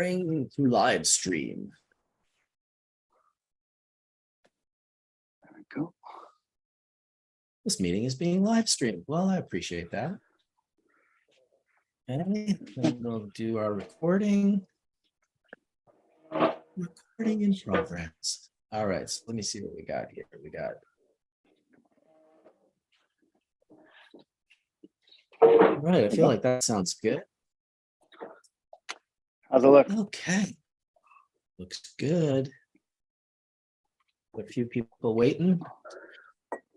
Bring to live stream. There we go. This meeting is being live streamed. Well, I appreciate that. Okay, then we'll do our recording. Recording in progress. All right, so let me see what we got here. We got. All right, I feel like that sounds good. How's it look? Okay. Looks good. A few people waiting.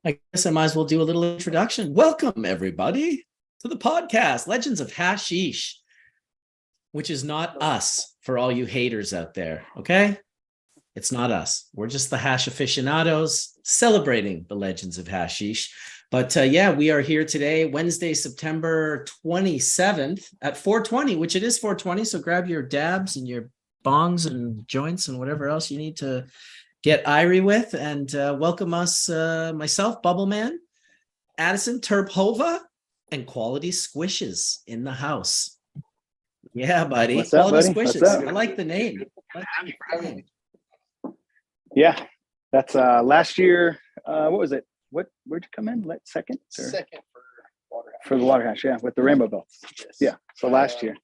I guess I might as well do a little introduction. Welcome, everybody, to the podcast, Legends of Hashish, which is not us for all you haters out there, okay? It's not us. We're just the hash aficionados celebrating the Legends of Hashish. But yeah, we are here today, Wednesday, September 27th at 4:20, which it is 4:20. So grab your dabs and your bongs and joints and whatever else you need to get irie with. And welcome us, myself, Bubble Man, Addison, Terp Hova, and Quality Squishes in the house. Yeah, buddy. What's up, Quality buddy? Squishes. What's up? I like the name. Yeah, that's last year. What was it? Where'd you come in? Second? Second for water hash. For the water hash, yeah, with the rainbow belts. Yes. Yeah, so last year.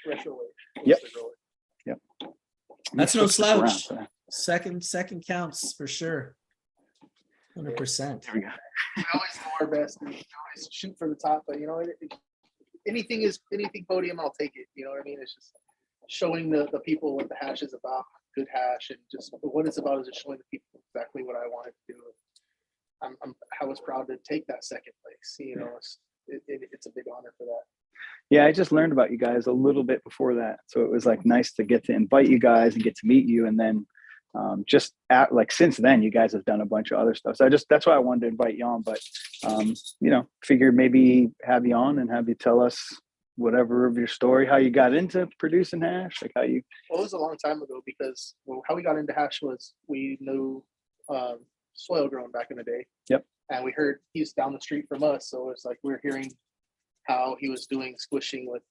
Retro weight. Yep. Yep. That's no Switched this around, slouch. so Second counts for sure. 100%. there we go. We always do our best and we always shoot for the top, but you know, anything podium, I'll take it. You know what I mean? It's just showing the people what the hash is about, good hash, and just what it's about is just showing the people exactly what I wanted to do. I was proud to take that second place. You know, it's a big honor for that. Yeah, I just learned about you guys a little bit before that, so it was like nice to get to invite you guys and get to meet you, and then since then, you guys have done a bunch of other stuff. So that's why I wanted to invite you on, but figured maybe have you on and have you tell us whatever of your story, how you got into producing hash, like how you. Well, it was a long time ago because how we got into hash was we knew soil grown back in the day. Yep. And we heard he's down the street from us, so it's like we're hearing how he was doing squishing with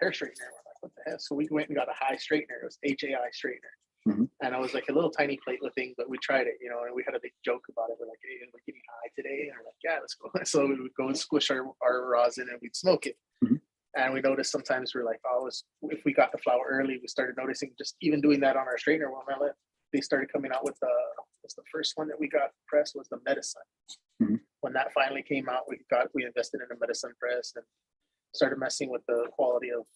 hair straightener. We're like, what the heck? So we went and got a high straightener. It was HAI straightener. Mm-hmm. And I was like a little tiny platelet thing, but we tried it, and we had a big joke about it. We're like, hey, we're getting high today. And we're like, yeah, let's go. So we would go and squish our rosin and we'd smoke it. Mm-hmm. And we noticed sometimes we're like, if we got the flower early, we started noticing just even doing that on our straightener. They started coming out with the first one that we got pressed was the medicine. Mm-hmm. When that finally came out, we invested in a medicine press and started messing with the quality of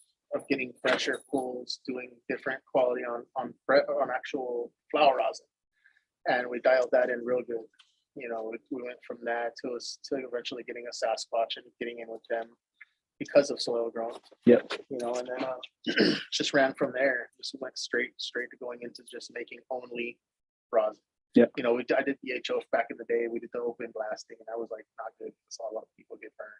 getting fresher pulls, doing different quality on actual flower rosin, and we dialed that in real good. We went from that to eventually getting a Sasquatch and getting in with them because of soil grown. Yep. And then just ran from there. Just went straight to going into just making only rosin. Yep. I did the HO back in the day. We did the open blasting, and that was like not good. I saw a lot of people get burned.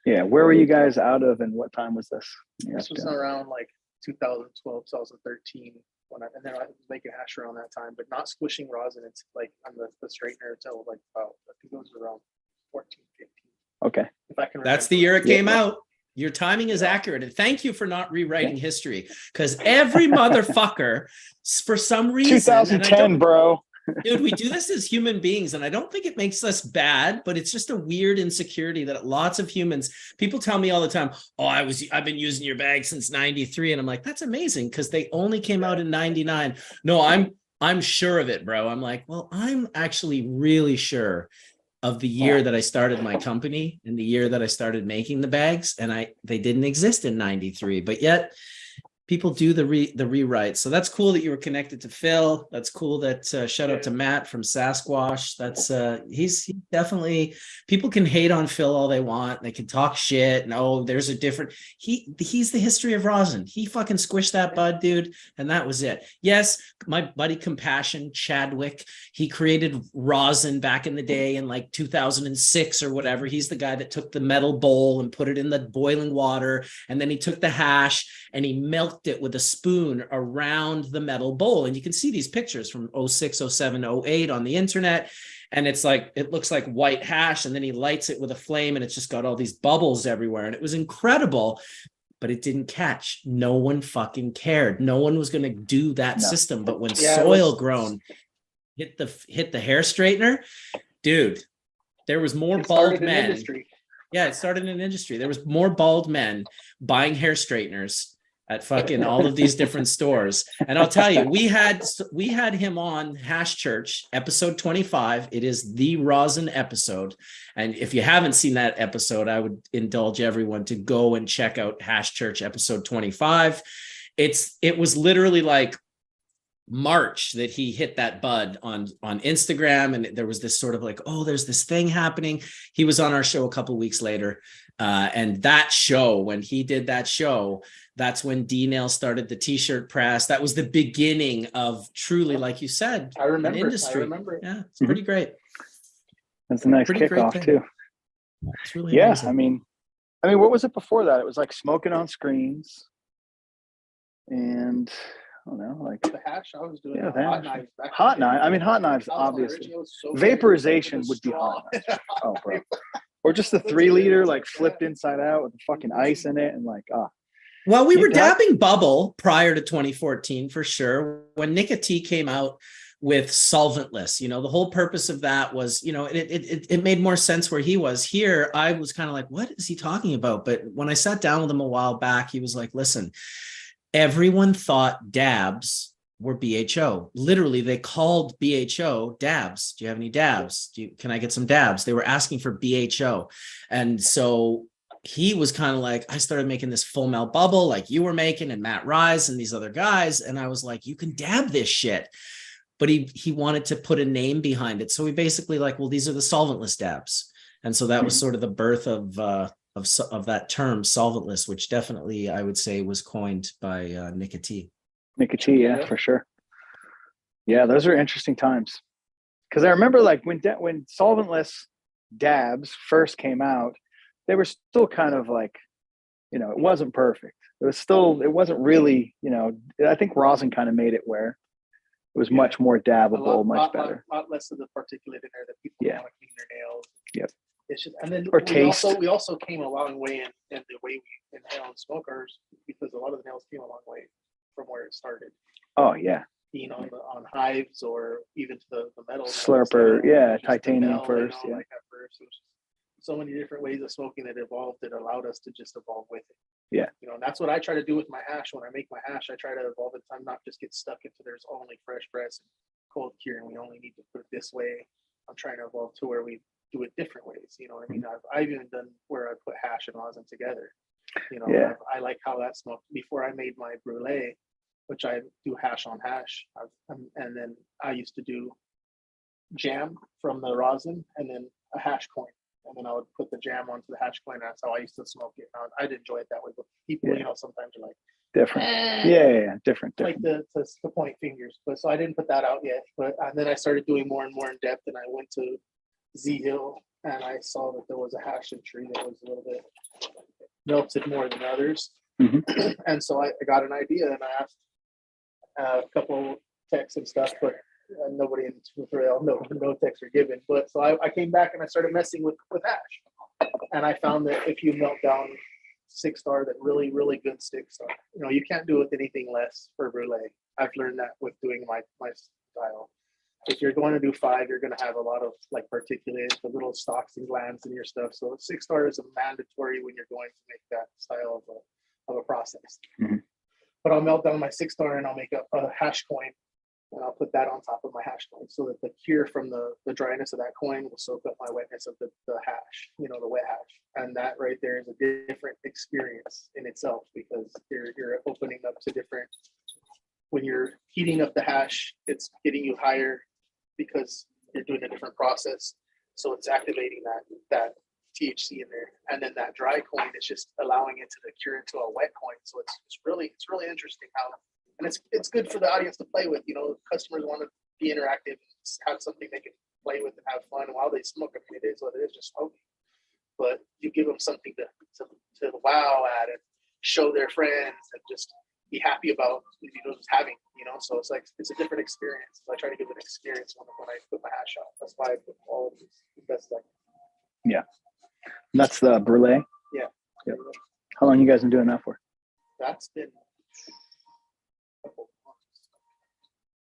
Yeah, where were you guys out of, and what time was this? This was around like 2012, 2013, and then I was making hash around that time, but not squishing rosin. It's like on the straightener until like about, I think it was around 14, 15. Okay. If I can. That's the year it came out. Your timing is accurate. And thank you for not rewriting history, because every motherfucker, for some reason, 2010, bro. Dude, we do this as human beings, and I don't think it makes us bad, but it's just a weird insecurity that lots of humans, people tell me all the time, I've been using your bag since 93. And I'm like, that's amazing, because they only came out in 99. No, I'm sure of it, bro. I'm like, well, I'm actually really sure of the year that I started my company and the year that I started making the bags, and they didn't exist in 93, but yet people do the rewrites. So that's cool that you were connected to Phil. That's cool that shout out to Matt from Sasquatch. That's he's definitely, people can hate on Phil all they want. They can talk shit. No, there's a different, he's the history of rosin. He fucking squished that bud, dude. And that was it. Yes, my buddy Compassion Chadwick, he created rosin back in the day in like 2006 or whatever. He's the guy that took the metal bowl and put it in the boiling water. And then he took the hash and he melted it with a spoon around the metal bowl. And you can see these pictures from 06, 07, 08 on the internet. And it's like, it looks like white hash. And then he lights it with a flame and it's just got all these bubbles everywhere. And it was incredible. but it didn't catch. No one fucking cared. No one was going to do that No. system. But when Yeah, soil grown hit the hair straightener, dude, there was more it bald started an men. industry. Yeah, it started an industry. There was more bald men buying hair straighteners at fucking all of these different stores. And I'll tell you, we had him on Hash Church, episode 25. It is the rosin episode. And if you haven't seen that episode, I would indulge everyone to go and check out Hash Church episode 25. It was literally like March that he hit that bud on Instagram, and there was this sort of like, oh, there's this thing happening. He was on our show a couple weeks later, and that show, when he did that show, that's when D-Nail started the t-shirt press. That was the beginning of truly, like you said, I remember. an industry. I remember. Yeah, it's pretty great. That's a nice Pretty great kickoff thing. too. It's really Yeah, amazing. I mean, what was it before that? It was like smoking on screens, and I don't know, like The hash I was doing. Yeah, hot hash. knives. back in hot the knife. day. I mean, hot knives That was obviously. hilarious. It was so good. Vaporization It was would be straw. hot knives. Oh, bro. Or just the 3-liter, like flipped inside out with the fucking ice in it, and like, Well, we You were got- dabbing bubble prior to 2014 for sure. When Nicotine came out with solventless, the whole purpose of that was, it made more sense where he was. Here, I was kind of like, what is he talking about? But when I sat down with him a while back, he was like, listen, everyone thought dabs were BHO. Literally, they called BHO dabs. Do you have any dabs? Can I get some dabs? They were asking for BHO. And so he was kind of like, I started making this full melt bubble like you were making, and Matt Rise and these other guys. And I was like, you can dab this shit. But he wanted to put a name behind it. So we basically like, well, these are the solventless dabs. And so that was sort of the birth of that term, solventless, which definitely I would say was coined by Nicotine. Nicotine, yeah, for sure. Yeah, those are interesting times. Because I remember like when solventless dabs first came out, they were still kind of like, it wasn't perfect. It wasn't really, I think rosin kind of made it where it was much more dabbable, much better. A lot less of the particulate in there that people want to clean their nails. Yep. It's just, and then Or taste. We also came a long way in the way we inhale and smoke ours, because a lot of the nails came a long way from where it started. Oh yeah. Being on hives, or even to the metal Slurper, yeah, just the titanium bell, first, yeah. like that first. It was so many different ways of smoking that evolved, that allowed us to just evolve with it. Yeah. And that's what I try to do with my hash. When I make my hash, I try to evolve it. I'm not just get stuck into there's only fresh press and cold cure, and we only need to put it this way. I'm trying to evolve to where we do it different ways. You know what I mean? I've even done where I put hash and rosin together. Yeah. I like how that smoked. Before I made my brulee, which I do hash on hash, and then I used to do jam from the rosin, and then a hash coin, and then I would put the jam onto the hash coin. That's how I used to smoke it. I'd enjoy it that way, but people, sometimes are like different. Yeah, different. like the point fingers. But so I didn't put that out yet. But and then I started doing more and more in depth, and I went to Z Hill, and I saw that there was a hash tree that was a little bit melted more than others. Mhm. And so I got an idea, and I asked a couple texts and stuff, but nobody in Israel, no texts are given. But so I came back and I started messing with hash, and I found that if you melt down 6-star, that really, really good 6-star, you can't do it with anything less for brulee. I've learned that with doing my style. If you're going to do 5, you're going to have a lot of like particulate, the little stalks and glands in your stuff. So 6-star is a mandatory when you're going to make that style of a process. Mhm. But I'll melt down my 6-star, and I'll make a hash coin, and I'll put that on top of my hash coin, so that the cure from the dryness of that coin will soak up my wetness of the hash, the wet hash. And that right there is a different experience in itself, because you're opening up to different. When you're heating up the hash, it's getting you higher because you're doing a different process. So it's activating that THC in there. And then that dry coin is just allowing it to cure into a wet coin. So it's really interesting how, and it's good for the audience to play with. Customers want to be interactive, have something they can play with and have fun while they smoke. I mean, it is what it is, just smoking. But you give them something to wow at and show their friends and just be happy about, just having, so it's like, it's a different experience. So I try to give an experience when I put my hash out. That's why I put all of these best things. Yeah. That's the brulee. Yeah. Yep. How long you guys been doing that for?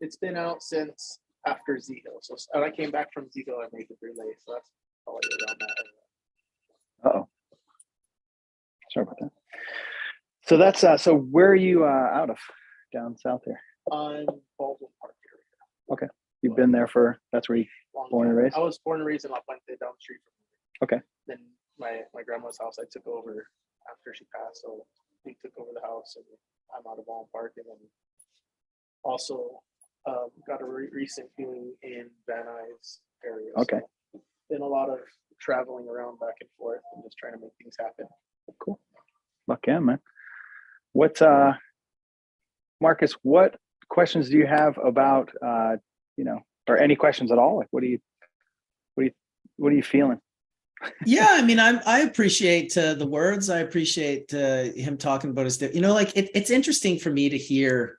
It's been out since after Zigo. So and I came back from Zigo and made the relay. So that's probably around that area. Oh, sorry about that. So that's so where are you out of? Down south here? On Baldwin Park area. Okay. You've been there that's where you born and raised? I was born and raised in La Puente down the street from me. Okay. Then my grandma's house I took over after she passed. So we took over the house and I'm out of Baldwin Park, and then also got a recent viewing in Van Nuys area. Okay. So been a lot of traveling around back and forth and just trying to make things happen. Cool. Luck yeah, man. What Marcus, what questions do you have about or any questions at all? Like what are you feeling? Yeah, I mean, I appreciate the words. I appreciate him talking about his, like it's interesting for me to hear.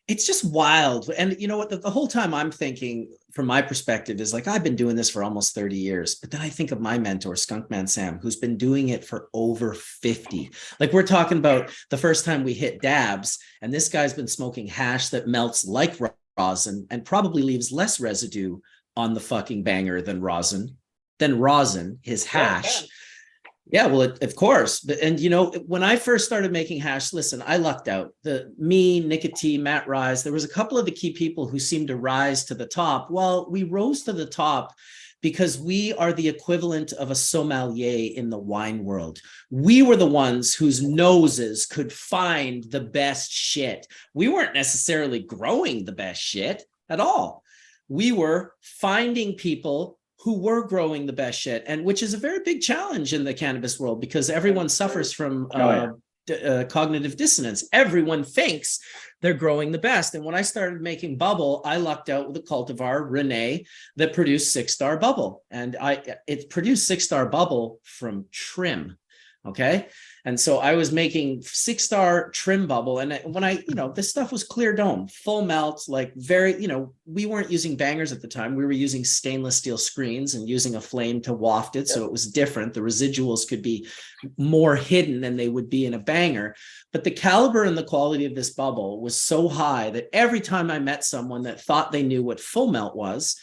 It's just wild. And you know what, the whole time I'm thinking from my perspective is like, I've been doing this for almost 30 years, but then I think of my mentor, Skunkman Sam, who's been doing it for over 50. Like we're talking about the first time we hit dabs, and this guy's been smoking hash that melts like rosin and probably leaves less residue on the fucking banger than rosin, his hash. Yeah, well, of course. And, when I first started making hash, listen, I lucked out. Me, Nicotine, Matt Rise, there was a couple of the key people who seemed to rise to the top. Well, we rose to the top because we are the equivalent of a sommelier in the wine world. We were the ones whose noses could find the best shit. We weren't necessarily growing the best shit at all. We were finding people who were growing the best shit, and which is a very big challenge in the cannabis world because everyone suffers from cognitive dissonance. Everyone thinks they're growing the best. And when I started making bubble, I lucked out with a cultivar, Renee, that produced 6-star bubble. And it produced 6-star bubble from trim. Okay. And so I was making 6-star trim bubble. And when this stuff was clear dome, full melt, like very, we weren't using bangers at the time. We were using stainless steel screens and using a flame to waft it. So it was different. The residuals could be more hidden than they would be in a banger. But the caliber and the quality of this bubble was so high that every time I met someone that thought they knew what full melt was,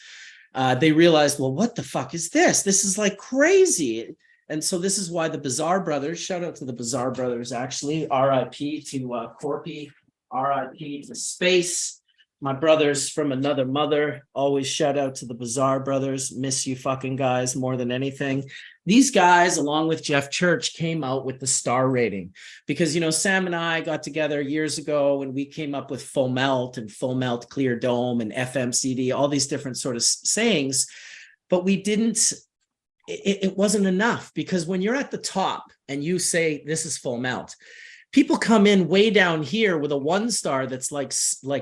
they realized, well, what the fuck is this? This is like crazy. And so this is why the Bizarre Brothers, shout out to the Bizarre Brothers, actually, RIP to Corpy, RIP to Space, my brothers from another mother, always shout out to the Bizarre Brothers, miss you fucking guys more than anything. These guys, along with Jeff Church, came out with the star rating because, Sam and I got together years ago and we came up with full melt and full melt clear dome and FMCD, all these different sort of sayings, but we didn't. It wasn't enough because when you're at the top and you say this is full melt, people come in way down here with a 1-star that's like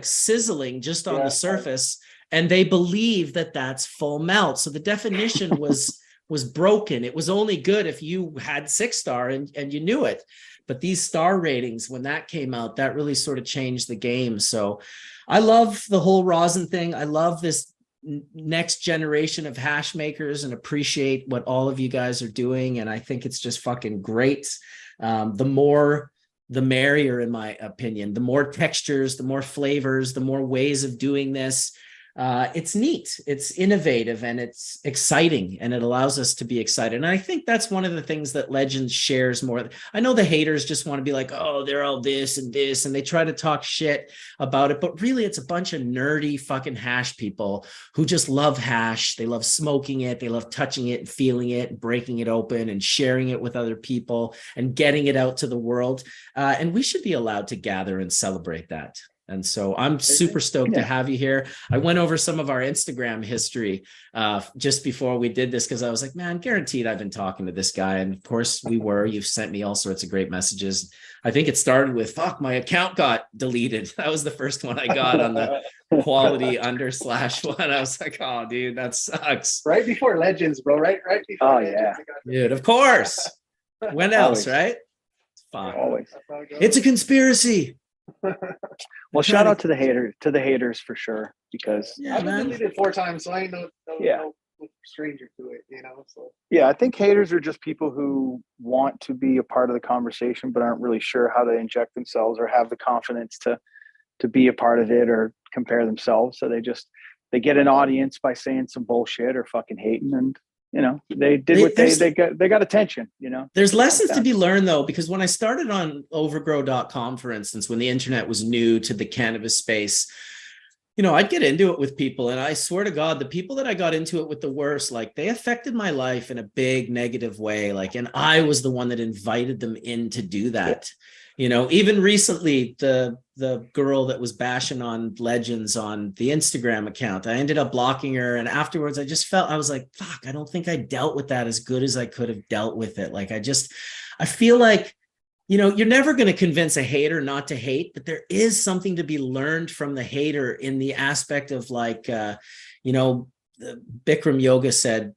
sizzling just on the surface, and they believe that that's full melt. So the definition was broken. It was only good if you had 6-star and you knew it. But these star ratings, when that came out, that really sort of changed the game. So I love the whole rosin thing. I love this next generation of hash makers and appreciate what all of you guys are doing. And I think it's just fucking great. The more, the merrier, in my opinion. The more textures, the more flavors, the more ways of doing this. It's neat, it's innovative, and it's exciting, and it allows us to be excited. And I think that's one of the things that Legends shares more. I know the haters just want to be like, oh, they're all this and this, and they try to talk shit about it, but really it's a bunch of nerdy fucking hash people who just love hash. They love smoking it, they love touching it and feeling it and breaking it open and sharing it with other people and getting it out to the world. And we should be allowed to gather and celebrate that. And so I'm super stoked to have you here. I went over some of our Instagram history just before we did this because I was like, man, guaranteed I've been talking to this guy. And of course we were. You've sent me all sorts of great messages. I think it started with, fuck, my account got deleted. That was the first one I got on the quality / one. I was like, oh, dude, that sucks. Right before Legends, bro. Right before Legends. Dude, of course. When else, right? Fuck. Always. It's a conspiracy. Well, shout out to the haters for sure, because I've been deleted 4 times, so I ain't no stranger to it, so I think haters are just people who want to be a part of the conversation but aren't really sure how to inject themselves or have the confidence to be a part of it, or compare themselves. So they get an audience by saying some bullshit or fucking hating, and they did what they got attention. There's lessons to be learned though, because when I started on overgrow.com, for instance, when the internet was new to the cannabis space, I'd get into it with people, and I swear to God, the people that I got into it with the worst, like, they affected my life in a big negative way. Like, and I was the one that invited them in to do that. Even recently, the girl that was bashing on Legends on the Instagram account, I ended up blocking her. And afterwards, I was like, fuck, I don't think I dealt with that as good as I could have dealt with it. Like, I feel like, you're never going to convince a hater not to hate, but there is something to be learned from the hater in the aspect of, like, Bikram Yoga said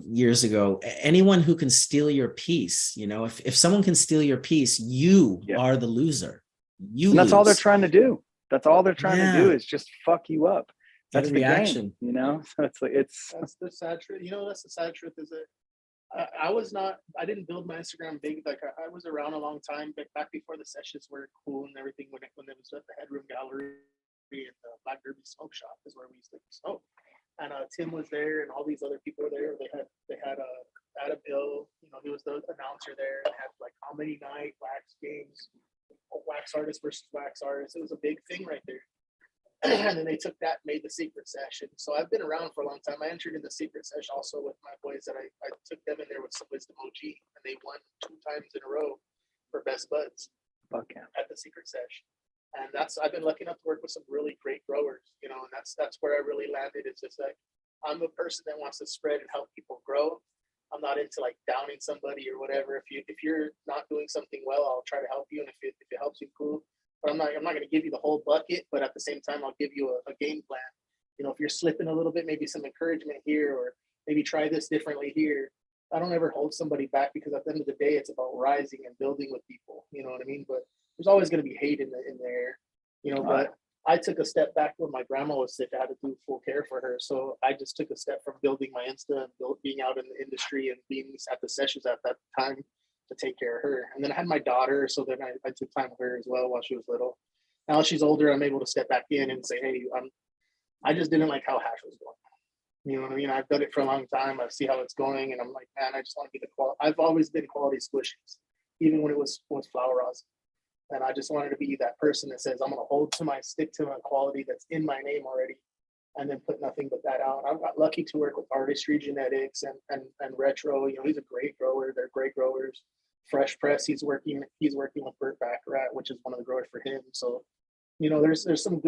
years ago, anyone who can steal your peace, if someone can steal your peace, you are the loser. And that's all they're trying to do. That's all they're trying to do is just fuck you up. That's the reaction, game, So it's like, that's the sad truth. That's the sad truth, is that I didn't build my Instagram big. Like, I was around a long time, but back before the sessions were cool and everything, when it was at the Headroom Gallery and the Black Derby Smoke Shop is where we used to smoke. And Tim was there, and all these other people were there. They had Adam Hill, he was the announcer there, and had like comedy night, wax games, wax artist versus wax artist. It was a big thing right there. And then they took that and made the secret session. So I've been around for a long time. I entered in the secret session also with my boys that I took them in there with some Wisdom OG, and they won 2 times in a row for best buds at the secret session. And I've been lucky enough to work with some really great growers, and that's where I really landed. It's just like, I'm a person that wants to spread and help people grow. I'm not into like downing somebody or whatever. If you're not doing something well, I'll try to help you. And if it helps you, cool. But I'm not going to give you the whole bucket, but at the same time, I'll give you a game plan. If you're slipping a little bit, maybe some encouragement here, or maybe try this differently here. I don't ever hold somebody back, because at the end of the day, it's about rising and building with people. You know what I mean? But there's always going to be hate in the air, but I took a step back when my grandma was sick. I had to do full care for her. So I just took a step from building my Insta and being out in the industry and being at the sessions at that time to take care of her. And then I had my daughter, so then I took time with her as well while she was little. Now she's older, I'm able to step back in and say, hey, I just didn't like how hash was going. You know what I mean? I've done it for a long time. I see how it's going, and I'm like, man, I just want to be the quality. I've always been quality squishings, even when it was flower rosin. And I just wanted to be that person that says, I'm going to stick to my quality that's in my name already, and then put nothing but that out. I got lucky to work with Artistry Genetics and Retro. He's a great grower. They're great growers. Fresh Press, he's working with Burt Baccarat, which is one of the growers for him. So, there's some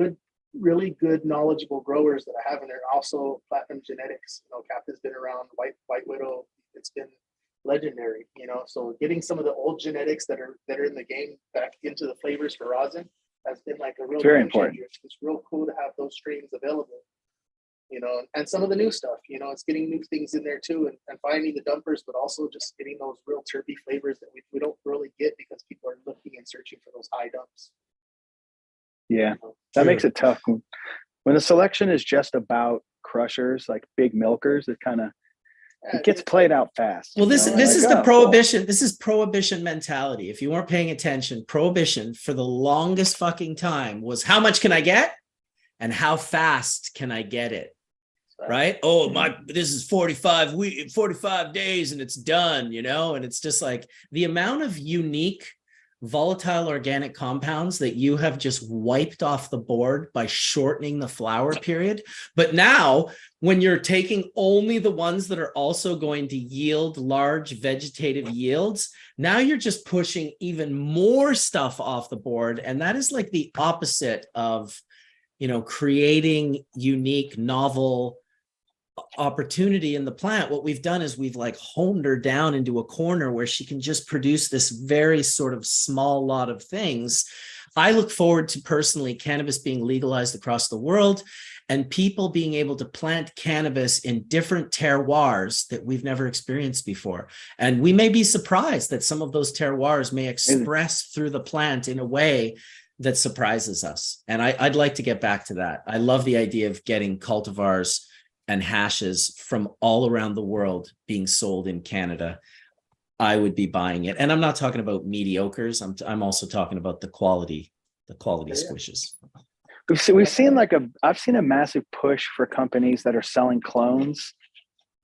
really good, knowledgeable growers that I have in there. Also, Platinum Genetics. Cap has been around. White Widow, it's been legendary. So getting some of the old genetics that are in the game back into the flavors for rosin has been like a real very important. It's real cool to have those strains available. And some of the new stuff, it's getting new things in there too, and finding the dumpers, but also just getting those real terpy flavors that we don't really get because people are looking and searching for those high dumps. Yeah, that makes it tough. When the selection is just about crushers, like big milkers, it gets played out fast. Well, this is the prohibition. Cool. This is prohibition mentality. If you weren't paying attention, prohibition for the longest fucking time was how much can I get and how fast can I get it? Right? Oh, this is 45 days and it's done, and it's just like the amount of unique volatile organic compounds that you have just wiped off the board by shortening the flower period. But now when you're taking only the ones that are also going to yield large vegetative yields, now you're just pushing even more stuff off the board. And that is like the opposite of, creating unique, novel opportunity in the plant. What we've done is we've like honed her down into a corner where she can just produce this very sort of small lot of things. I look forward to personally cannabis being legalized across the world and people being able to plant cannabis in different terroirs that we've never experienced before. And we may be surprised that some of those terroirs may express through the plant in a way that surprises us. And I'd like to get back to that. I love the idea of getting cultivars and hashes from all around the world being sold in Canada. I would be buying it. And I'm not talking about mediocres. I'm also talking about the quality squishes. we've seen I've seen a massive push for companies that are selling clones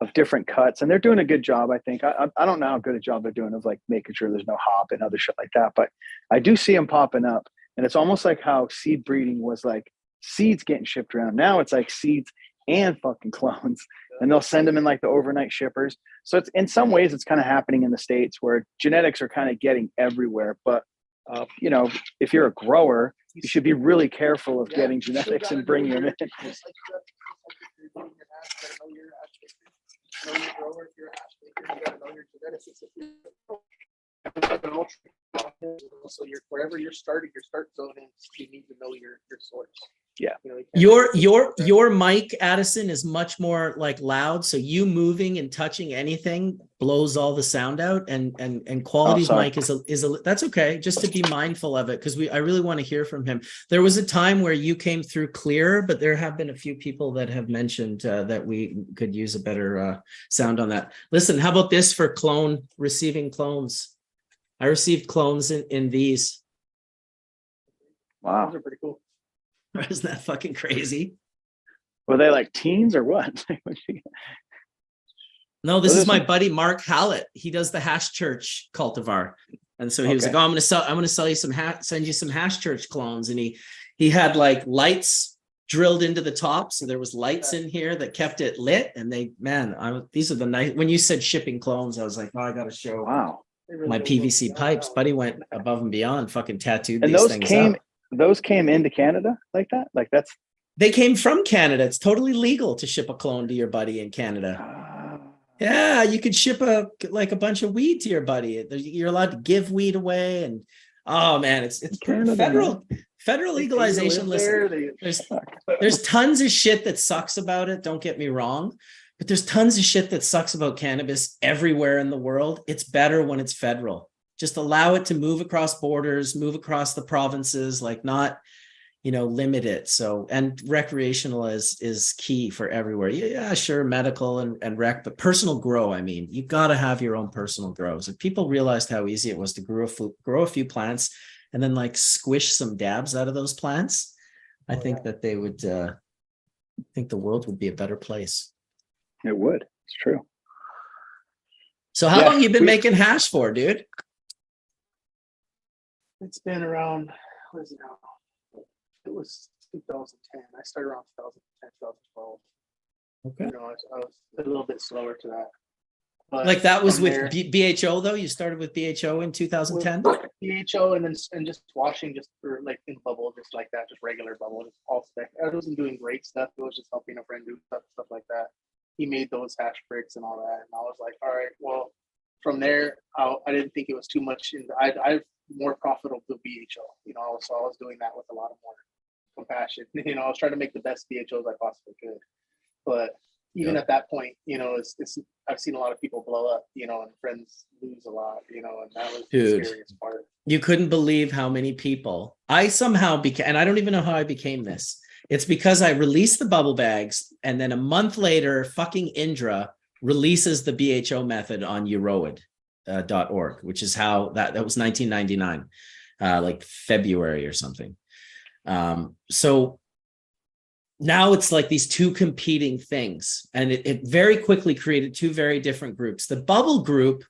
of different cuts, and they're doing a good job. I think I don't know how good a job they're doing of like making sure there's no hop and other shit like that, but I do see them popping up, and it's almost like how seed breeding was like seeds getting shipped around. Now it's like seeds and fucking clones, and they'll send them in like the overnight shippers. So it's in some ways it's kind of happening in the States where genetics are kind of getting everywhere. But you know, if you're a grower, you should be really careful of getting genetics and bringing them in. Know your grower, if you're a hash maker, you gotta know your geneticists. So wherever you're starting your start zone in, you need to know your source. Yeah. Your mic, Addison, is much more like loud. So you moving and touching anything blows all the sound out. And Quality's mic is a that's okay. Just to be mindful of it, because I really want to hear from him. There was a time where you came through clear, but there have been a few people that have mentioned that we could use a better sound on that. Listen, how about this for receiving clones? I received clones in these. Wow. Those are pretty cool. Isn't that fucking crazy? Were they like teens or what? No, this is my buddy Mark Hallett. He does the Hash Church cultivar, and so he was like, "Oh, I'm going to sell you send you some Hash Church clones." And he had like lights drilled into the top, so there was lights in here that kept it lit. And these are the nice. When you said shipping clones, I was like, "Oh, I got to show my PVC pipes." Buddy went above and beyond, fucking tattooed these things up. Those came into Canada like that? Like they came from Canada. It's totally legal to ship a clone to your buddy in Canada. Yeah, you could ship a bunch of weed to your buddy. You're allowed to give weed away, and oh man, it's Canada, federal legalization. Listen, there's tons of shit that sucks about it. Don't get me wrong, but there's tons of shit that sucks about cannabis everywhere in the world. It's better when it's federal. Just allow it to move across borders, move across the provinces, like not, limit it. So, and recreational is key for everywhere. Yeah, sure, medical and rec, but personal grow. I mean, you got to have your own personal grows. If people realized how easy it was to grow a few plants and then like squish some dabs out of those plants, I think that they would, I think the world would be a better place. It would. It's true. So how long you been making hash for, dude? It's been around, what is it now? It was 2010. I started around 2010, 2012. Okay. I was a little bit slower to that. But like that was with BHO though? You started with BHO in 2010? BHO and just washing just for like in bubble, just like that, just regular bubble, just all spec. I wasn't doing great stuff. It was just helping a friend do stuff like that. He made those hash bricks and all that. And I was like, all right, well, from there, I didn't think it was too much. I more profitable to BHO, so I was doing that with a lot of more compassion. I was trying to make the best BHOs I possibly could. But even at that point, I've seen a lot of people blow up, and friends lose a lot, and that was the scariest part. You couldn't believe how many people I somehow became, and I don't even know how I became this. It's because I released the bubble bags, and then a month later, fucking Indra releases the BHO method on Euroid.org, which is how that was 1999, like February or something. So now it's like these two competing things, and it very quickly created two very different groups. The bubble group,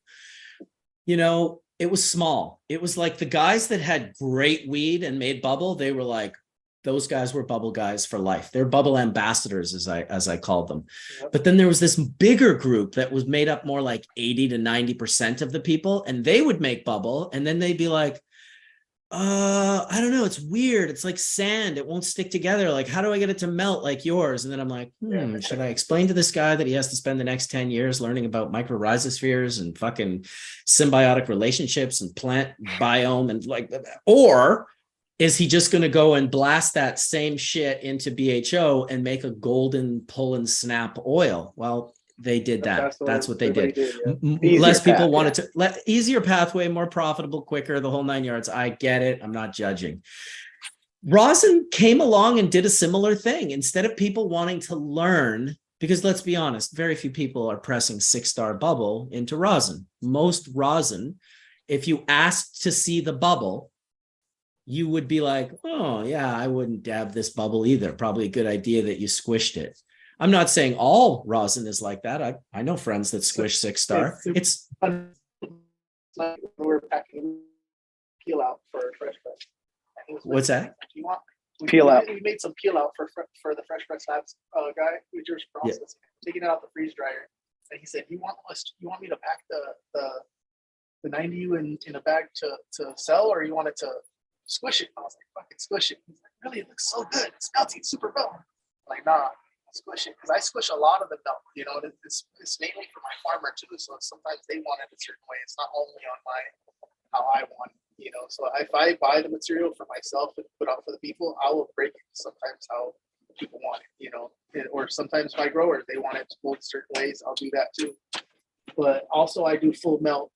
it was small. It was like the guys that had great weed and made bubble. They were like, those guys were bubble guys for life. They're bubble ambassadors, as I called them. Yep. But then there was this bigger group that was made up more like 80 to 90% of the people, and they would make bubble, and then they'd be like, I don't know, it's weird. It's like sand. It won't stick together. Like, how do I get it to melt like yours? And then I'm like, should I explain to this guy that he has to spend the next 10 years learning about mycorrhizospheres and fucking symbiotic relationships and plant biome and like, or is he just going to go and blast that same shit into BHO and make a golden pull and snap oil? Well, they did that. That's what they did. Less people wanted to, easier pathway, more profitable, quicker, the whole 9 yards. I get it. I'm not judging. Rosin came along and did a similar thing. Instead of people wanting to learn, because let's be honest, very few people are pressing 6-star bubble into rosin. Most rosin, if you asked to see the bubble, you would be like, oh yeah, I wouldn't dab this bubble either. Probably a good idea that you squished it. I'm not saying all rosin is like that. I know friends that squish 6-star. It's like when we were packing peel out for fresh press. What's that? You want Peel out. We made some peel out for the fresh press labs guy who just processed, taking it out the freeze dryer, and he said, "You want me to pack the 90U in a bag to sell, or you want it to squish it?" I was like, "Fucking squish it." He's like, "Really? It looks so good. It's melty. It's super melty." I'm like, "Nah, squish it," because I squish a lot of the milk. You know, it's mainly for my farmer too. So sometimes they want it a certain way. It's not only on how I want it. You know, so if I buy the material for myself and put out for the people, I will break it sometimes how people want it, you know, or sometimes my growers, they want it pulled certain ways. I'll do that too. But also I do full melt,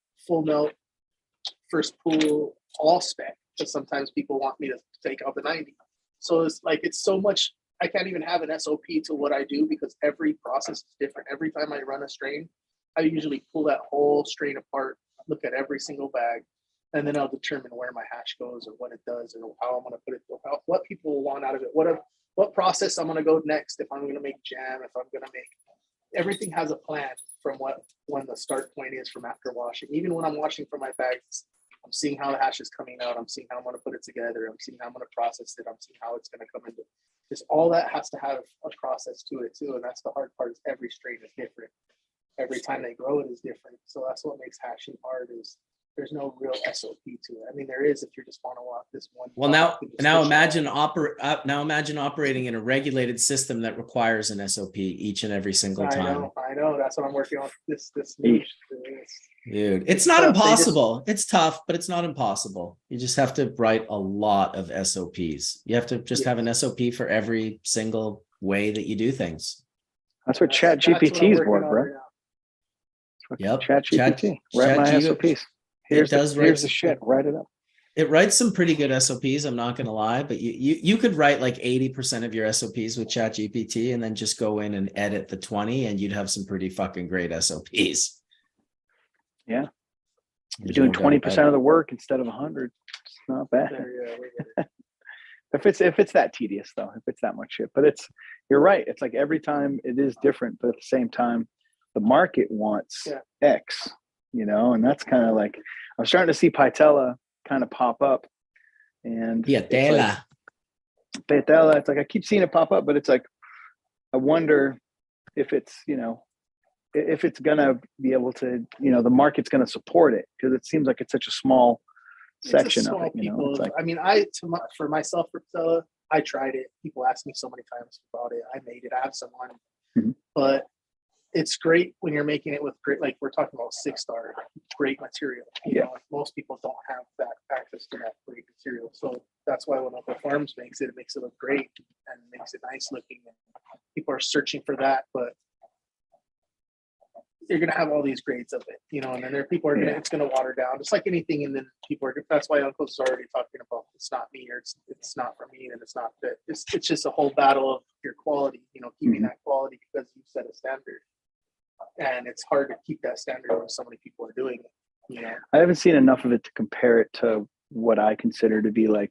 first pull, all spec, because sometimes people want me to take out the 90. So it's like, it's so much, I can't even have an SOP to what I do because every process is different. Every time I run a strain, I usually pull that whole strain apart, look at every single bag, and then I'll determine where my hash goes or what it does or how I'm going to put it, what people want out of it, what process I'm going to go next, if I'm going to make jam, if I'm going to make, everything has a plan from when the start point is from after washing. Even when I'm washing for my bags, I'm seeing how the hash is coming out. I'm seeing how I'm going to put it together. I'm seeing how I'm going to process it. I'm seeing how it's going to come into, just all that has to have a process to it too. And that's the hard part, is every strain is different. Every time they grow it is different. So that's what makes hashing hard, is there's no real SOP to it. I mean, there is if you just want to walk this one. Well, now imagine operating in a regulated system that requires an SOP each and every single time. I know. That's what I'm working on. This new. Dude, it's not impossible. It's tough, but it's not impossible. You just have to write a lot of SOPs. You have to just have an SOP for every single way that you do things. That's what Chat GPT is for, bro. Yep. Chat GPT. Write my SOPs. Here's the shit. Write it up. It writes some pretty good SOPs. I'm not going to lie, but you could write like 80% of your SOPs with Chat GPT and then just go in and edit the 20, and you'd have some pretty fucking great SOPs. Yeah. You're doing 20% of the work instead of 100. It's not bad. If it's that tedious though, if it's that much shit. But you're right. It's like every time it is different, but at the same time, the market wants X, you know, and that's kind of like, I'm starting to see Pitella kind of pop up, and Pitella. It's like I keep seeing it pop up, but it's like I wonder if it's, you know, if it's gonna be able to, you know, the market's gonna support it, because it seems like it's such a small section of it. You know, it's like, I mean, for myself, for Pitella, I tried it. People ask me so many times about it. I made it. I have someone, but it's great when you're making it with great, like we're talking about 6-star, great material. You know, most people don't have that access to that great material. So that's why when Uncle Farms makes it, it makes it look great and makes it nice looking. And people are searching for that, but you're gonna have all these grades of it, you know, and then there are people are gonna, it's gonna water down, just like anything. And then people are, that's why Uncle's already talking about it's not me, or it's not for me, and it's not fit. It's just a whole battle of your quality, you know, keeping that quality, because you set a standard. And it's hard to keep that standard when so many people are doing it. You know? I haven't seen enough of it to compare it to what I consider to be like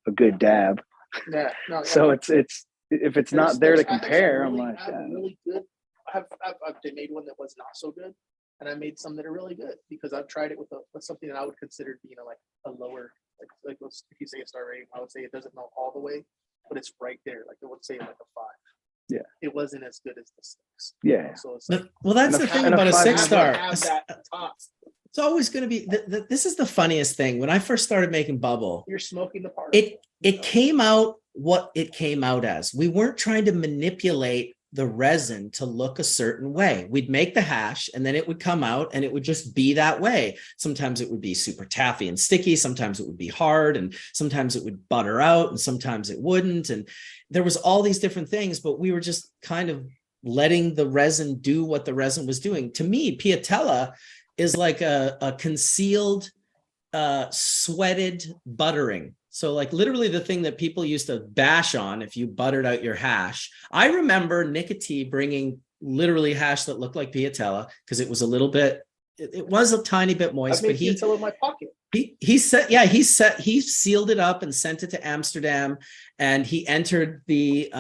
a good dab. So it's if it's not there to compare, I'm like, really good. I've made one that was not so good, and I made some that are really good because I've tried it with something that I would consider, you know, like a lower, like if you say a star rating, I would say it doesn't melt all the way, but it's right there. Like I would say like a 5. Yeah, it wasn't as good as the 6. Yeah, so it's like, well, that's the thing about a 6-star. It's always going to be. This is the funniest thing. When I first started making bubble, you're smoking the part. It came out what it came out as. We weren't trying to manipulate the resin to look a certain way. We'd make the hash, and then it would come out, and it would just be that way. Sometimes it would be super taffy and sticky. Sometimes it would be hard, and sometimes it would butter out, and sometimes it wouldn't. And there was all these different things, but we were just kind of letting the resin do what the resin was doing. To me, Pitella is like a concealed, sweated buttering. So like literally the thing that people used to bash on if you buttered out your hash. I remember Nicotine bringing literally hash that looked like Pitella because it was a little bit, it was a tiny bit moist. I made Pitella in my pocket. he sealed it up and sent it to Amsterdam, and he entered the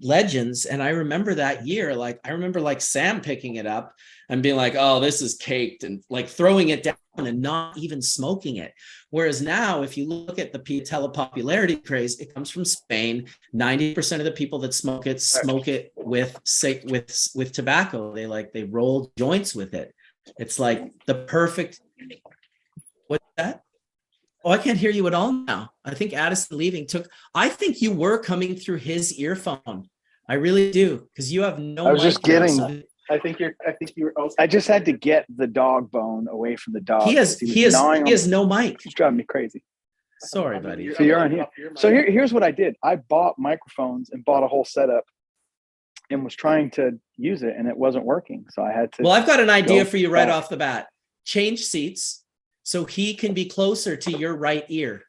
legends. And I remember that year, like I remember like Sam picking it up and being like, oh, this is caked, and like throwing it down and not even smoking it. Whereas now, if you look at the Piatella popularity craze, it comes from Spain. 90% of the people that smoke it with tobacco. They roll joints with it. It's like the perfect. What's that? Oh, I can't hear you at all now. I think Addison leaving I think you were coming through his earphone. I really do, because you have no. I was just getting. I think you were. I just had to get the dog bone away from the dog. He has no mic. It's driving me crazy. Sorry, buddy. So you're on here. So here's what I did. I bought microphones and bought a whole setup and was trying to use it, and it wasn't working. So I had to. Well, I've got an idea for you right off the bat. Change seats so he can be closer to your right ear.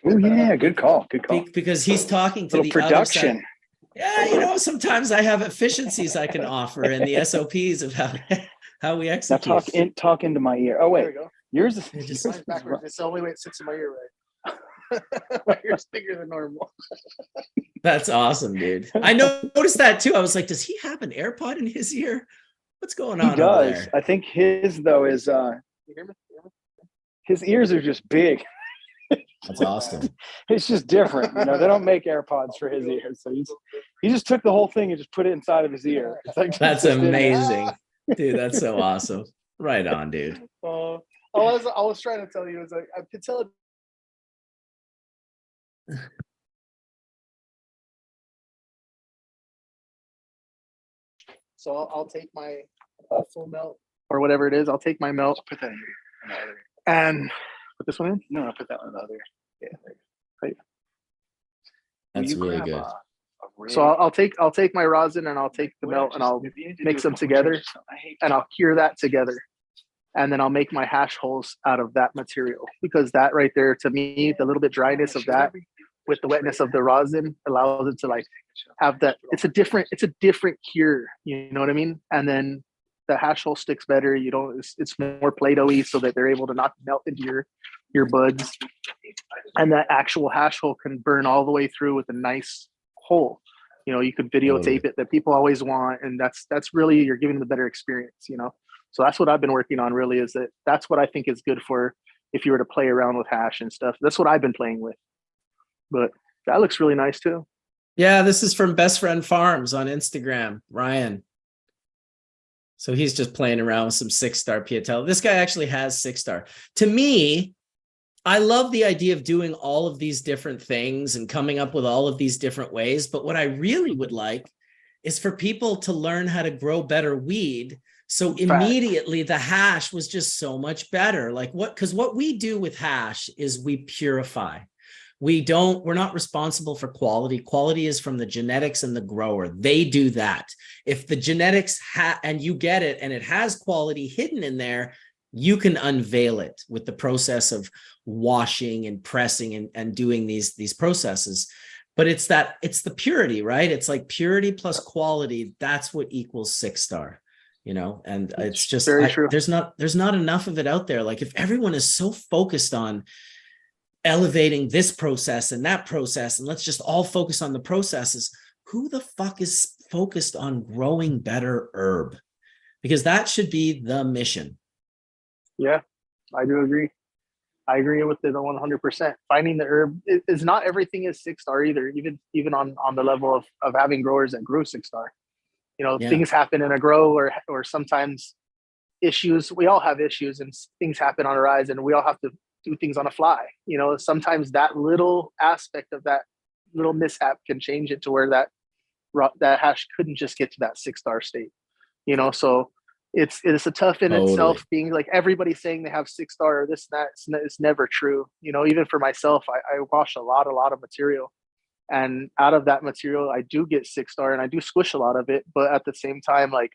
Oh yeah, good call. Good call. Because he's talking to the production. Other side. Yeah, sometimes I have efficiencies I can offer in the SOPs of how we execute. Now talk into my ear. Oh wait, there we go. Yours is backwards. It's the only way it sits in my ear, right? My ear's bigger than normal. That's awesome, dude. I noticed that too. I was like, does he have an AirPod in his ear? What's going on? He does. Over there? I think his though is you hear me? His ears are just big. That's awesome. It's just different. They don't make AirPods for his ears. So he just took the whole thing and just put it inside of his ear. It's like that's amazing. Dude, that's so awesome. Right on, dude. I was trying to tell you, I could tell it. So I'll take my full melt or whatever it is. I'll take my melt. Put that in your ear. And put this one in? No, put that one in the other. Yeah. Right. That's really good. So I'll take my rosin and I'll take the melt and I'll mix them together and I'll cure that together. And then I'll make my hash holes out of that material, because that right there, to me, the little bit dryness of that with the wetness of the rosin allows it to like have that. It's a different cure. You know what I mean? And then the hash hole sticks better. It's more Play-Doh-y so that they're able to not melt into your buds. And that actual hash hole can burn all the way through with a nice hole. You could videotape it that people always want. And that's really, you're giving them a better experience, So that's what I've been working on really, is that's what I think is good for if you were to play around with hash and stuff. That's what I've been playing with. But that looks really nice too. Yeah, this is from Best Friend Farms on Instagram, Ryan. So he's just playing around with some 6-star Piatella. This guy actually has 6-star. To me, I love the idea of doing all of these different things and coming up with all of these different ways. But what I really would like is for people to learn how to grow better weed. So immediately the hash was just so much better. Because what we do with hash is we purify. We're not responsible for quality. Quality is from the genetics and the grower. They do that. If the genetics and you get it and it has quality hidden in there, you can unveil it with the process of washing and pressing and doing these processes. But it's the purity, right? It's like purity plus quality. That's what equals 6-star, and it's just very true. There's not enough of it out there. Like if everyone is so focused on elevating this process and that process, and let's just all focus on the processes, who the fuck is focused on growing better herb? Because that should be the mission. Yeah, I do agree. I agree with it 100%. Finding the herb is not everything is 6-star either, even on the level of having growers that grow 6-star. Things happen in a grow or sometimes issues. We all have issues and things happen on a rise, and we all have to do things on a fly. Sometimes that little aspect of that little mishap can change it to where that hash couldn't just get to that 6-star state. So it's a tough in itself, being like everybody saying they have 6-star or this and that. It's never true. Even for myself, I wash a lot of material, and out of that material I do get 6-star and I do squish a lot of it, but at the same time, like,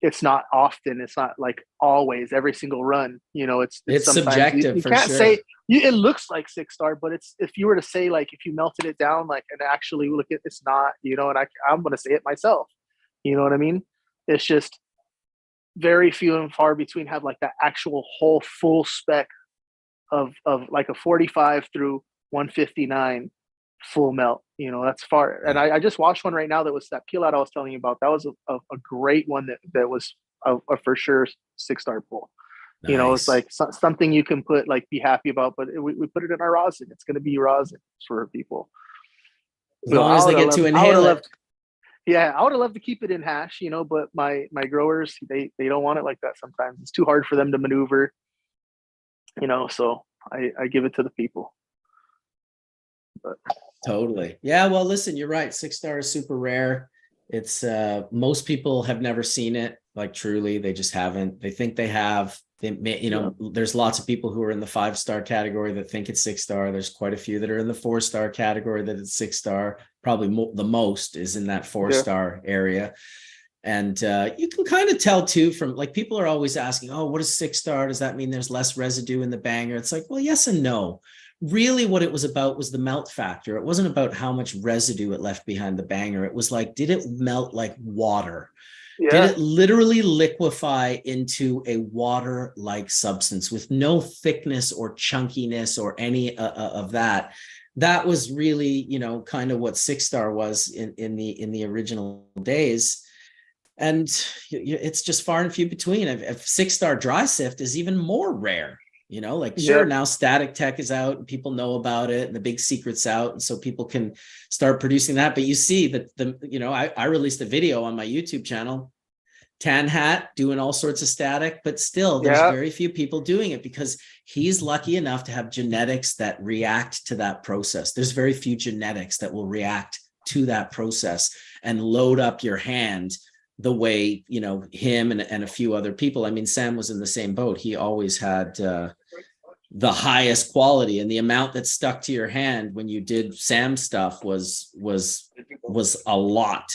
it's not often. It's not like always every single run. It's subjective. You for can't sure. say it looks like 6-star, but it's, if you were to say, like, if you melted it down, like, and actually look at, it's not. And I'm going to say it myself. You know what I mean? It's just very few and far between have like that actual whole full spec of like a 45 through 159 full melt. You know, that's far. And I just watched one right now that was that peel out I was telling you about. That was a great one that was a for sure 6-star pull. Nice. You know, it's like something you can put, like, be happy about, but we put it in our rosin. It's going to be rosin for people. As long as they get to inhale it. Yeah, I would have loved to keep it in hash, you know, but my growers, they don't want it like that sometimes. It's too hard for them to maneuver, you know, so I give it to the people. But Totally. Yeah, well, listen, you're right. 6-star is super rare. It's most people have never seen it, like, truly. They just haven't. They think they have. They may, you know, there's lots of people who are in the 5-star category that think it's 6-star. There's quite a few that are in the 4-star category that it's 6-star. Probably the most is in that 4-star area. And you can kind of tell too from, like, people are always asking, oh, what is 6-star? Does that mean there's less residue in the banger? It's like, well, yes and no. Really what it was about was the melt factor. It wasn't about how much residue it left behind the banger. It was like, did it melt like water? yeah. Did it literally liquefy into a water-like substance with no thickness or chunkiness or any of that? That was really, you know, kind of what 6-star was in the original days. And it's just far and few between. If 6-star dry sift is even more rare. You know, like, sure, now static tech is out and people know about it and the big secret's out. And so people can start producing that. But you see that you know, I released a video on my YouTube channel, Tan Hat doing all sorts of static, but still there's very few people doing it because he's lucky enough to have genetics that react to that process. There's very few genetics that will react to that process and load up your hand the way, you know, him and a few other people. I mean, Sam was in the same boat. He always had the highest quality, and the amount that stuck to your hand when you did Sam's stuff was a lot.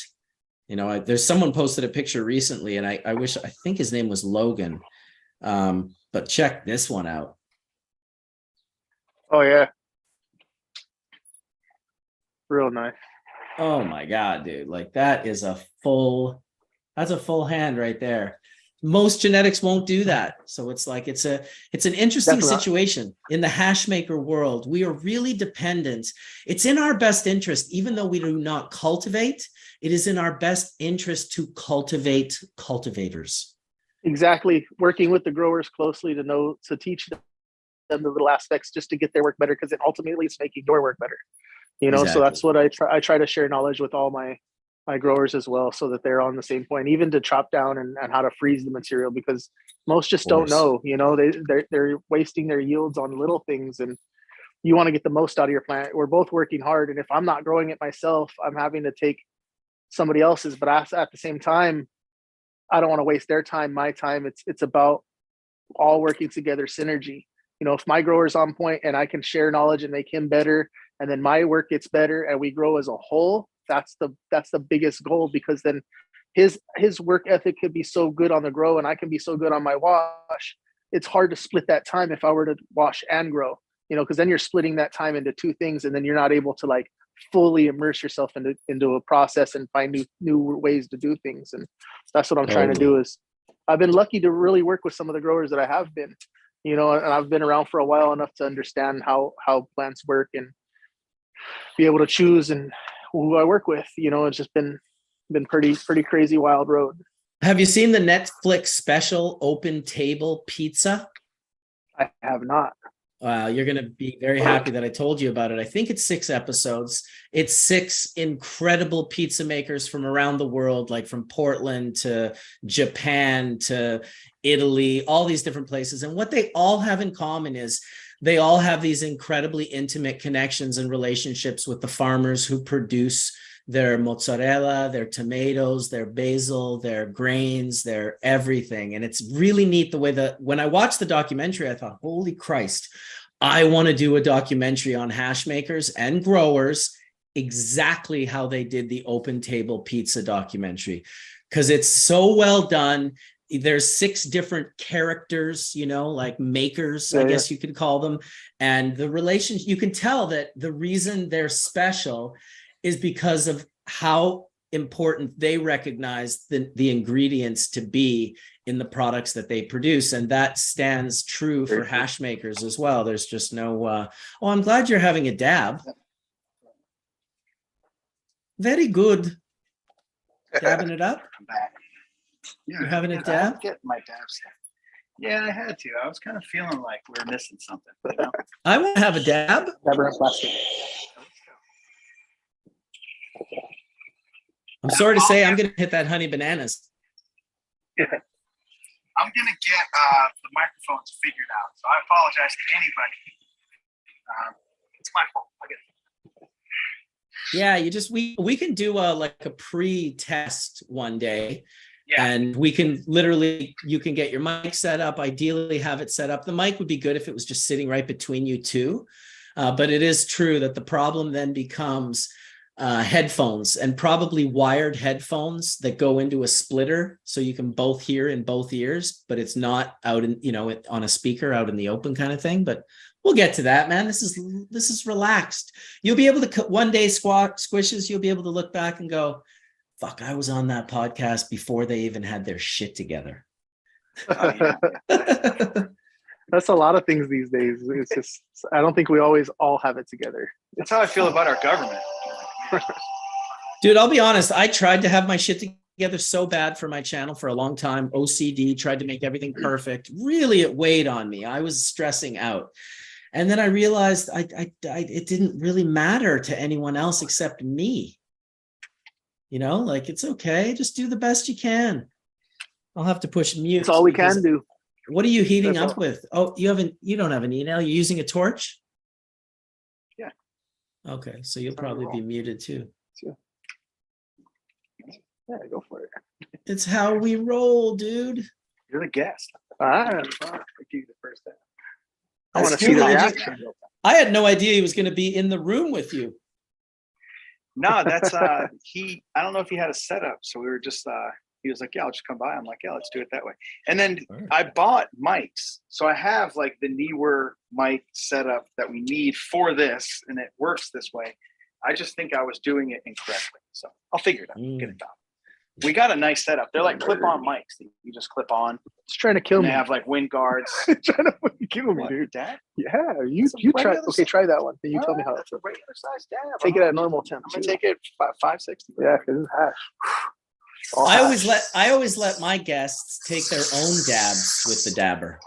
You know, there's someone posted a picture recently, and I think his name was Logan. But check this one out. Oh yeah. Real nice. Oh my God, dude. Like, that's a full hand right there. Most genetics won't do that. So it's like, it's an interesting situation in the hash maker world. We are really dependent. It's in our best interest, even though we do not cultivate, it is in our best interest to cultivate cultivators. Exactly. Working with the growers closely to teach them the little aspects just to get their work better, because it ultimately it's making your work better. You know, so that's what I try to share knowledge with all my growers as well, so that they're on the same point, even to chop down and how to freeze the material, because most just don't know. You know, they're wasting their yields on little things, and you want to get the most out of your plant. We're both working hard, and if I'm not growing it myself, I'm having to take somebody else's, but at the same time, I don't want to waste their time, my time. It's about all working together, synergy. You know, if my grower's on point and I can share knowledge and make him better, and then my work gets better and we grow as a whole, that's the biggest goal, because then his work ethic could be so good on the grow and I can be so good on my wash. It's hard to split that time if I were to wash and grow, you know, because then you're splitting that time into two things, and then you're not able to like fully immerse yourself into a process and find new ways to do things. And that's what I'm trying to do. Is I've been lucky to really work with some of the growers that I have been, you know, and I've been around for a while enough to understand how plants work and be able to choose and who I work with. You know, it's just been pretty crazy, wild road. Have you seen the Netflix special Open Table Pizza? I have not. You're going to be very happy that I told you about it. I think it's 6 episodes. It's 6 incredible pizza makers from around the world, like from Portland to Japan to Italy, all these different places. And what they all have in common is they all have these incredibly intimate connections and relationships with the farmers who produce their mozzarella, their tomatoes, their basil, their grains, their everything. And it's really neat the way that when I watched the documentary, I thought, holy Christ, I want to do a documentary on hash makers and growers, exactly how they did the Open Table Pizza documentary, because it's so well done. There's 6 different characters, you know, like makers, I guess you could call them. And the relationship, you can tell that the reason they're special is because of how important they recognize the ingredients to be in the products that they produce. And that stands true for hash makers as well. There's just no, oh, I'm glad you're having a dab. Very good. Dabbing it up? I'm back. Yeah, You're having a I dab? had to get my dab stuff. Yeah, I had to. I was kind of feeling like we were missing something. You know? I want to have a dab. Never in plastic. I'm sorry to say, I'm going to hit that honey bananas. I'm gonna get the microphones figured out. So I apologize to anybody. It's my fault. I get it. Yeah, you just we can do like a pre-test one day. Yeah. And we can literally, you can get your mic set up, ideally have it set up. The mic would be good if it was just sitting right between you two. But it is true that the problem then becomes headphones, and probably wired headphones that go into a splitter so you can both hear in both ears, but it's not out in, you know, on a speaker out in the open kind of thing. But we'll get to that, man. This is relaxed. You'll be able to one day squishes. You'll be able to look back and go, fuck, I was on that podcast before they even had their shit together. Oh, yeah. That's a lot of things these days. It's just, I don't think we always all have it together. That's how I feel about our government. Dude, I'll be honest. I tried to have my shit together so bad for my channel for a long time. OCD, tried to make everything perfect. Really, it weighed on me. I was stressing out. And then I realized it didn't really matter to anyone else except me. You know, like, it's okay. Just do the best you can. I'll have to push mute. That's all we can do. What are you heating That's up with? Oh, you don't have an email. You're using a torch? Yeah. Okay, so you'll probably be muted too. Yeah, go for it. It's how we roll, dude. You're the guest. I Give you the first step. want to see the totally reaction. I had no idea he was going to be in the room with you. No, that's I don't know if he had a setup, so we were just he was like, yeah, I'll just come by. I'm like, yeah, let's do it that way. And then I bought mics, so I have like the Neewer mic setup that we need for this, and it works this way. I just think I was doing it incorrectly, so I'll figure it out. Get it done. We got a nice setup. They're like clip-on mics that you just clip on. It's trying to kill And me. they have like wind guards. It's trying to kill me, What, dude. Dad? Yeah, you try. regular Okay, try that one. Then you tell me how That's a regular size dab. Take it at normal temp. I'm gonna take it 560. Yeah, because it's hash. All I hash. always let my guests take their own dabs with the dabber.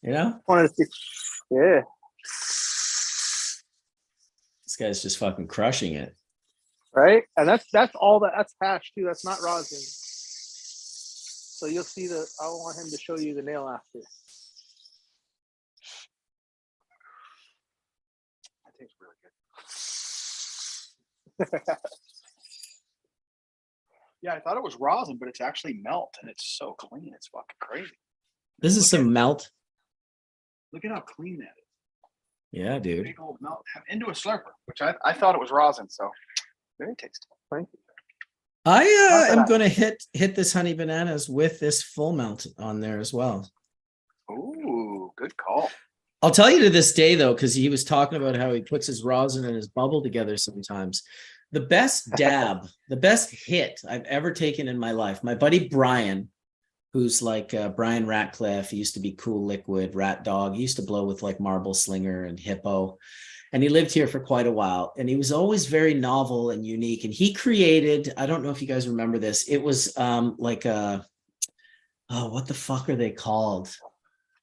You know? Wanted to see. Yeah. This guy's just fucking crushing it. Right, and that's all that's hash too. That's not rosin. So you'll see the. I want him to show you the nail after. That tastes really good. Yeah, I thought it was rosin, but it's actually melt, and it's so clean. It's fucking crazy. This is some melt. Look at how clean that is. Yeah, dude. Big old melt into a slurper, which I thought it was rosin, so very tasty. Thank you. I am bad. going to hit this honey bananas with this full melt on there as well. Ooh, good call. I'll tell you to this day, though, because he was talking about how he puts his rosin and his bubble together sometimes. The best dab, the best hit I've ever taken in my life, my buddy Brian, who's like Brian Ratcliffe, he used to be Cool Liquid, Rat Dog. He used to blow with like Marble Slinger and Hippo. And he lived here for quite a while. And he was always very novel and unique. And he created, I don't know if you guys remember this, it was like a, oh, what the fuck are they called?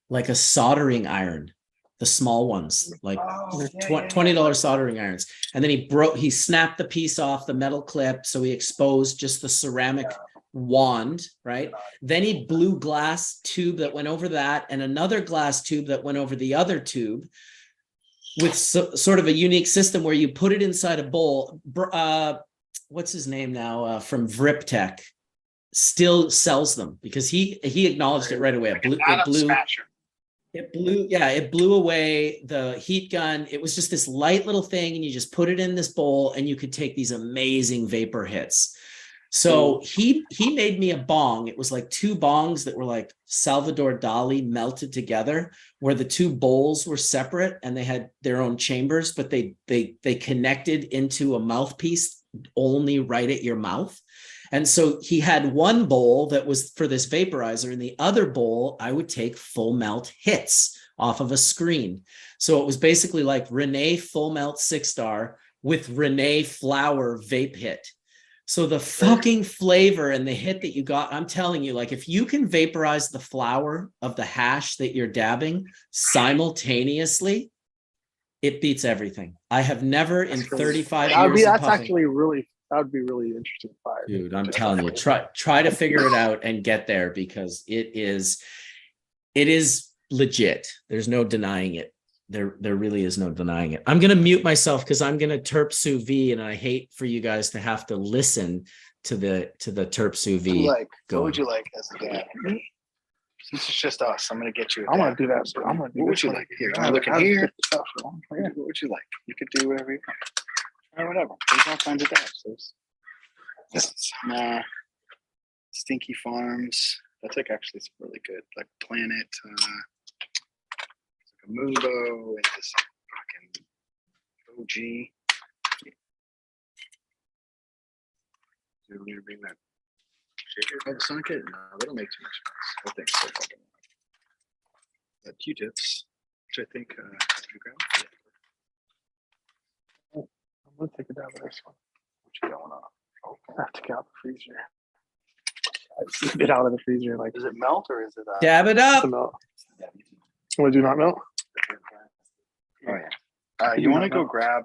Like a soldering iron. The small ones, like $20 soldering irons. And then he snapped the piece off the metal clip. So he exposed just the ceramic wand, right? Then he blew glass tube that went over that and another glass tube that went over the other tube with sort of a unique system where you put it inside a bowl. What's his name now from Vriptech still sells them because he acknowledged it right away. It blew away the heat gun. It was just this light little thing, and you just put it in this bowl, and you could take these amazing vapor hits. So he made me a bong. It was like two bongs that were like Salvador Dali melted together, where the two bowls were separate and they had their own chambers, but they connected into a mouthpiece only right at your mouth. And so he had one bowl that was for this vaporizer, and the other bowl, I would take full melt hits off of a screen. So it was basically like Renee full melt 6-star with Renee flower vape hit. So the fucking flavor and the hit that you got, I'm telling you, like if you can vaporize the flower of the hash that you're dabbing simultaneously, it beats everything. I have never in 35 years of puffing. That would be really interesting fire. Dude, I'm telling you, try to figure it out and get there, because it is legit. There's no denying it. There really is no denying it. I'm going to mute myself because I'm going to Terp Sous Vide, and I hate for you guys to have to listen to the Terp Sous Vide. What would you like as a dad? Since it's just us, I'm going to get you. I'm going to do that. So I'm going to do What would you like? Here, can I look in here? What would you like? You could do whatever you want. Or whatever. There's all kinds of dabs. There's Stinky Farms. That's like actually some really good. Like Planet. A Moonbow and this fucking OG. Do we need to bring that shaker? Oh, the socket? No, that'll make too much noise. I think so fucking loud. Q-tips, which I think you grab. Yeah. I'm going to take it down to this one. What you going on? I have to get out the freezer. I just get out of the freezer. Like, Is it melt or is it? Dab it up. to melt. Want to do not melt? Oh yeah. You want to go grab?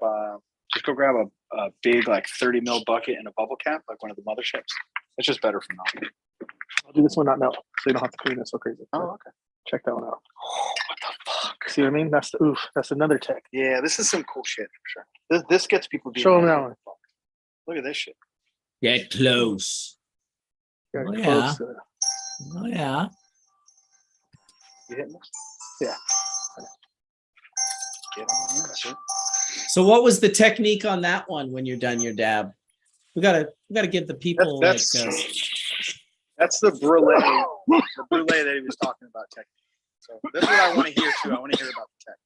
Just go grab a big like 30 ml bucket and a bubble cap, like one of the motherships. It's just better for melting. I'll do this one not melt, so you don't have to clean it so crazy. Oh, okay. Check that one out. Oh, what the fuck? See what I mean? That's another tech. Yeah, this is some cool shit for sure. This gets people. Show them that one. Look at this shit. Get close. Get Oh, close yeah. to it. Oh yeah. You hitting this? Yeah. Get on in, sir. So what was the technique on that one when you're done your dab? We gotta give the people That's the brulee that he was talking about technique. So that's what I want to hear too. I want to hear about the tech.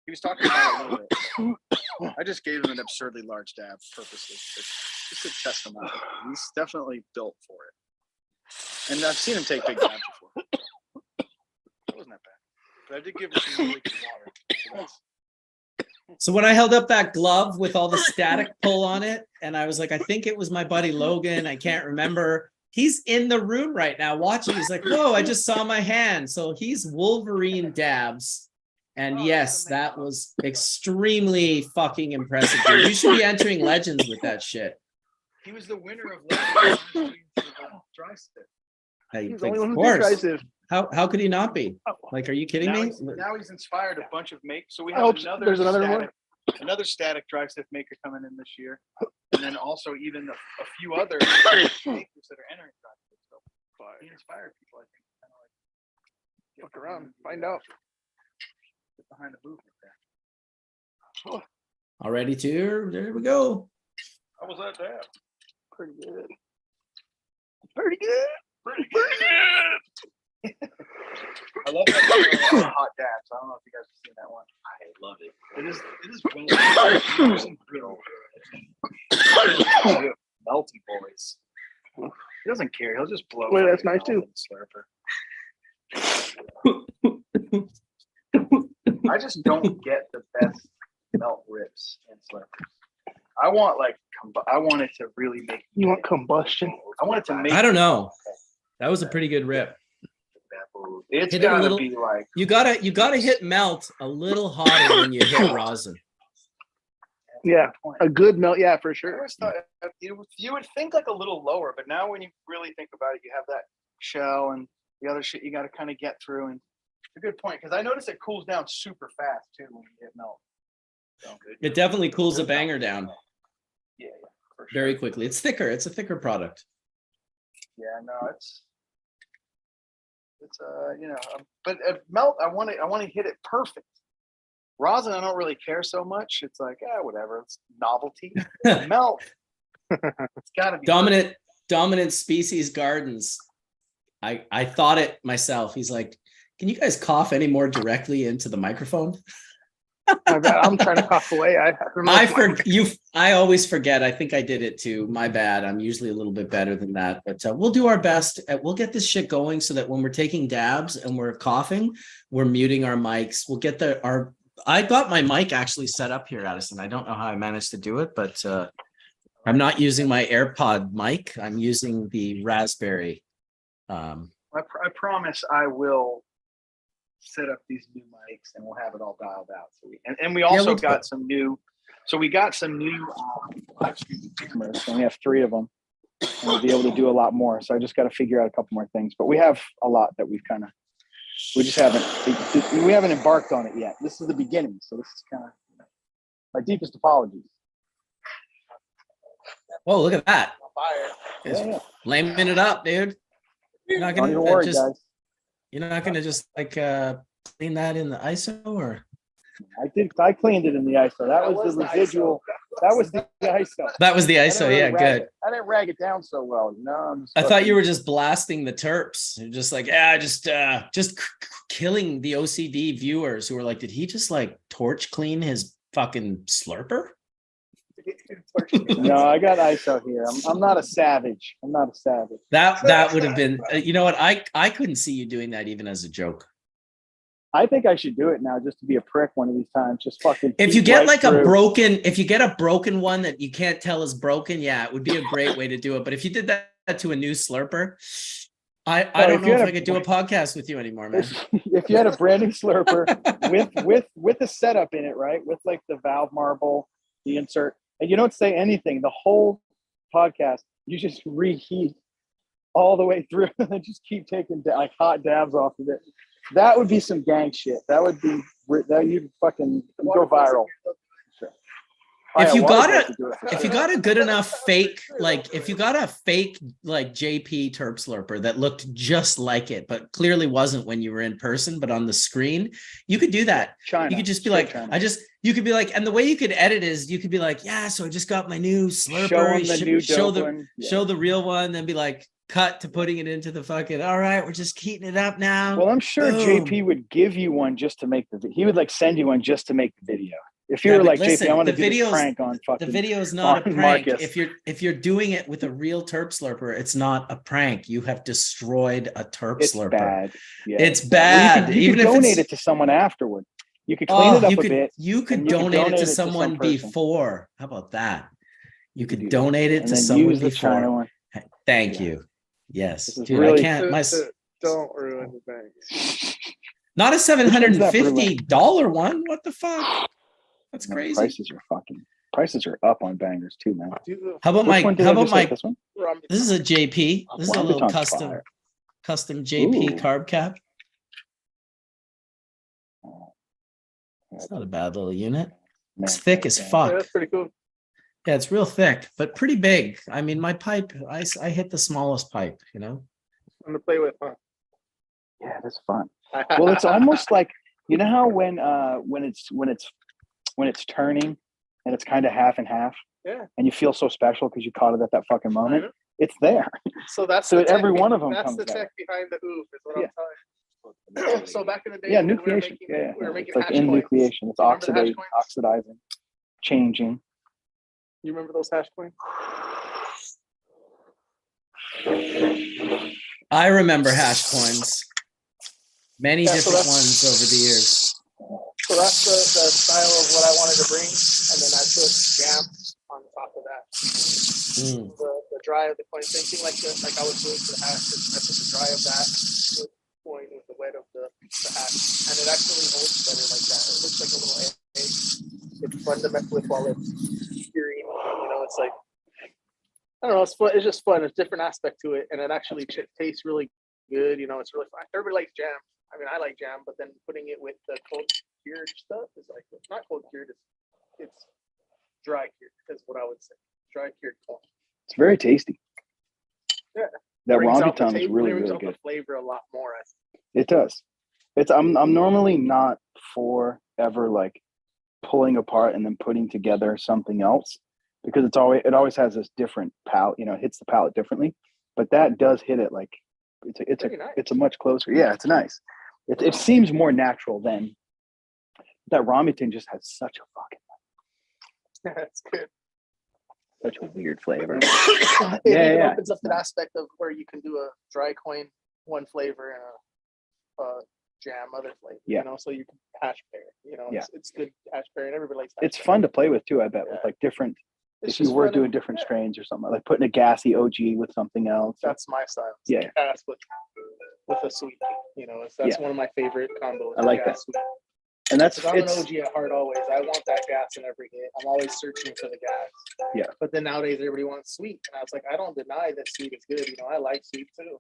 He was talking about it a little bit. I just gave him an absurdly large dab purposely, just to test him out. He's definitely built for it. And I've seen him take big dabs before. It wasn't that bad. But I did give him some really good water. So when I held up that glove with all the static pull on it, and I was like, I think it was my buddy Logan, I can't remember. He's in the room right now watching. He's like, whoa, I just saw my hand. So he's Wolverine dabs. And yes, that was extremely fucking impressive. Dude. You should be entering Legends with that shit. He was the winner of Legends dry stick. Hey, He's the like, only of one who did course. tries it. How could he not be? Like, are you kidding me? Now he's inspired a bunch of makes. So we have There's another one. another static dry stick maker coming in this year, and then also even a few other makers that are entering dry stick. So he inspired people, I think. Kind of like Look around, find out. Get behind the movement there. Already to there we go. How was that dab? Pretty good. Pretty good. Pretty good. I love that hot dabs. I don't know if you guys have seen that one. I love it. It is well melty boys. He doesn't care. He'll just blow. Wait, that's nice too. Slurper. I just don't get the best melt rips and slurpers. I want I want it to really make. You want combustion? I want it to make. I don't know. That was a pretty good rip. It's Hit it a gotta little- be like You gotta hit melt a little hotter than you hit rosin. Yeah, a good melt. Yeah, for I sure. always thought you would think like a little lower, but now when you really think about it, you have that shell and the other shit you got to kind of get through. And it's a good point because I notice it cools down super fast too when you hit melt. So, It definitely cools a banger down yeah, for sure. very quickly. It's thicker. It's a thicker product. Yeah, no, it's but at melt, I want to hit it perfect. Rosin, I don't really care so much. It's like, whatever. It's novelty. Melt. It's got to be Dominant Species Gardens. I thought it myself. He's like, can you guys cough any more directly into the microphone? I'm trying to cough away. I don't know. I always forget. I think I did it too. My bad. I'm usually a little bit better than that, but we'll do our best. We'll get this shit going so that when we're taking dabs and we're coughing, we're muting our mics. We'll get I got my mic actually set up here, Addison. I don't know how I managed to do it, but I'm not using my AirPod mic. I'm using the Raspberry. I promise I will set up these new mics and we'll have it all dialed out. So we also got some new. So we got some new live stream cameras, and we have 3 of them. And we'll be able to do a lot more. So I just got to figure out a couple more things. But we have a lot that we haven't embarked on it yet. This is the beginning. So this is kind of my deepest apologies. Oh, look at that. Yeah. Flaming it up, dude. You're not Don't gonna even worry, just guys. you're not gonna just like clean that in the ISO or I cleaned it in the ISO. That was the residual. That was the ISO. that was the ISO, yeah, good. I didn't rag it down so well, I thought you were just blasting the terps. You're just like, just killing the OCD viewers who were like, did he just like torch clean his fucking slurper? No, I got ISO here. I'm not a savage. That would have been, you know what? I couldn't see you doing that even as a joke. I think I should do it now just to be a prick one of these times. Just fucking. If you get like if you get a broken one that you can't tell is broken, yeah, it would be a great way to do it. But if you did that to a new slurper, I don't know if I could do a podcast with you anymore, man. If you had a brand new slurper with a setup in it, right? With like the valve marble, the insert, and you don't say anything, the whole podcast, you just reheat all the way through and just keep taking like hot dabs off of it. That would be some gang shit. That you'd fucking go viral. Sure. If you got a good enough fake, like if you got a fake like JP Terp slurper that looked just like it, but clearly wasn't when you were in person, but on the screen, you could do that. You could just be like, you could be like, and the way you could edit is you could be like, yeah, so I just got my new slurper. Show the real one, then be like, cut to putting it into the fucking, all right, we're just heating it up now. Well, I'm sure JP would give you one just to make he would like send you one just to make the video. If you were like, listen, JP, I want to do this prank on fucking. The video is not a prank. Marcus. If you're doing it with a real Terp slurper, it's not a prank. You have destroyed a Terp slurper. Bad. Yeah. It's bad. Well, you could donate it to someone afterward. You could clean it up a bit. You could donate it to someone before. How about that? You could donate it to someone before. Thank you. Yes, dude, really, I can't. Don't ruin the bank. Not a $750 one. What the fuck? That's crazy. Prices are up on bangers too, man. How about this one? This is a JP. This is a little custom JP carb cap. It's not a bad little unit. It's thick as fuck. Yeah, that's pretty cool. Yeah, it's real thick, but pretty big. I mean, my pipe, I hit the smallest pipe, you know? Fun to play with, huh? Yeah, that's fun. Well, it's almost like, you know how when it's turning and it's kind of half and half, yeah, and you feel so special because you caught it at that fucking moment. It's there. So every one of them that's comes the tech behind the oof is what I'm telling you. So back in the day, yeah, nucleation. We were making it's like hash nucleation. It's oxidizing, changing. You remember those hash coins? I remember hash coins. Many different ones over the years. So that's the style of what I wanted to bring, and then I put jam on top of that. The dry of the coin, same thing like I was doing for the hash. I put the dry of that coin with the wet of the hash, and it actually holds better like that. It looks like a little egg. It's fun to mess with while it's curing. You know, it's like, I don't know, it's fun. It's just fun. It's a different aspect to it, and it actually tastes really good. You know, it's really fun. Everybody likes jam. I mean, I like jam, but then putting it with the cold cured stuff is like, it's not cold cured. It's dry cured. Is what I would say. Dry cured corn. It's very tasty. Yeah. That rambutan is really, really good. The flavor a lot more. I think. It does. I'm normally not for ever like pulling apart and then putting together something else because it always has this different palate. You know, it hits the palate differently. But that does hit it like it's a much closer. Yeah, it's nice. It seems more natural than that ramen just has such a fucking That's good. such a weird flavor. It Yeah, even yeah. opens up that aspect of where you can do a dry coin, one flavor, and a jam, other flavor. Yeah. You know, so you can hash pair. You know, Yeah. it's good hash pair, and everybody likes. Hash It's pair. fun to play with too. I bet with Yeah. like different. It's If you just were fun doing and- different yeah, strains or something, like putting a gassy OG with something else. That's my style. It's Yeah. gas with a sweet. You know, that's Yeah. one of my favorite combos. I like gas that. sweet. And that's 'Cause I'm an it's OG at heart always. I want that gas in every hit. I'm always searching for the gas. Yeah. But then nowadays everybody wants sweet. And I was like, I don't deny that sweet is good. You know, I like sweet too.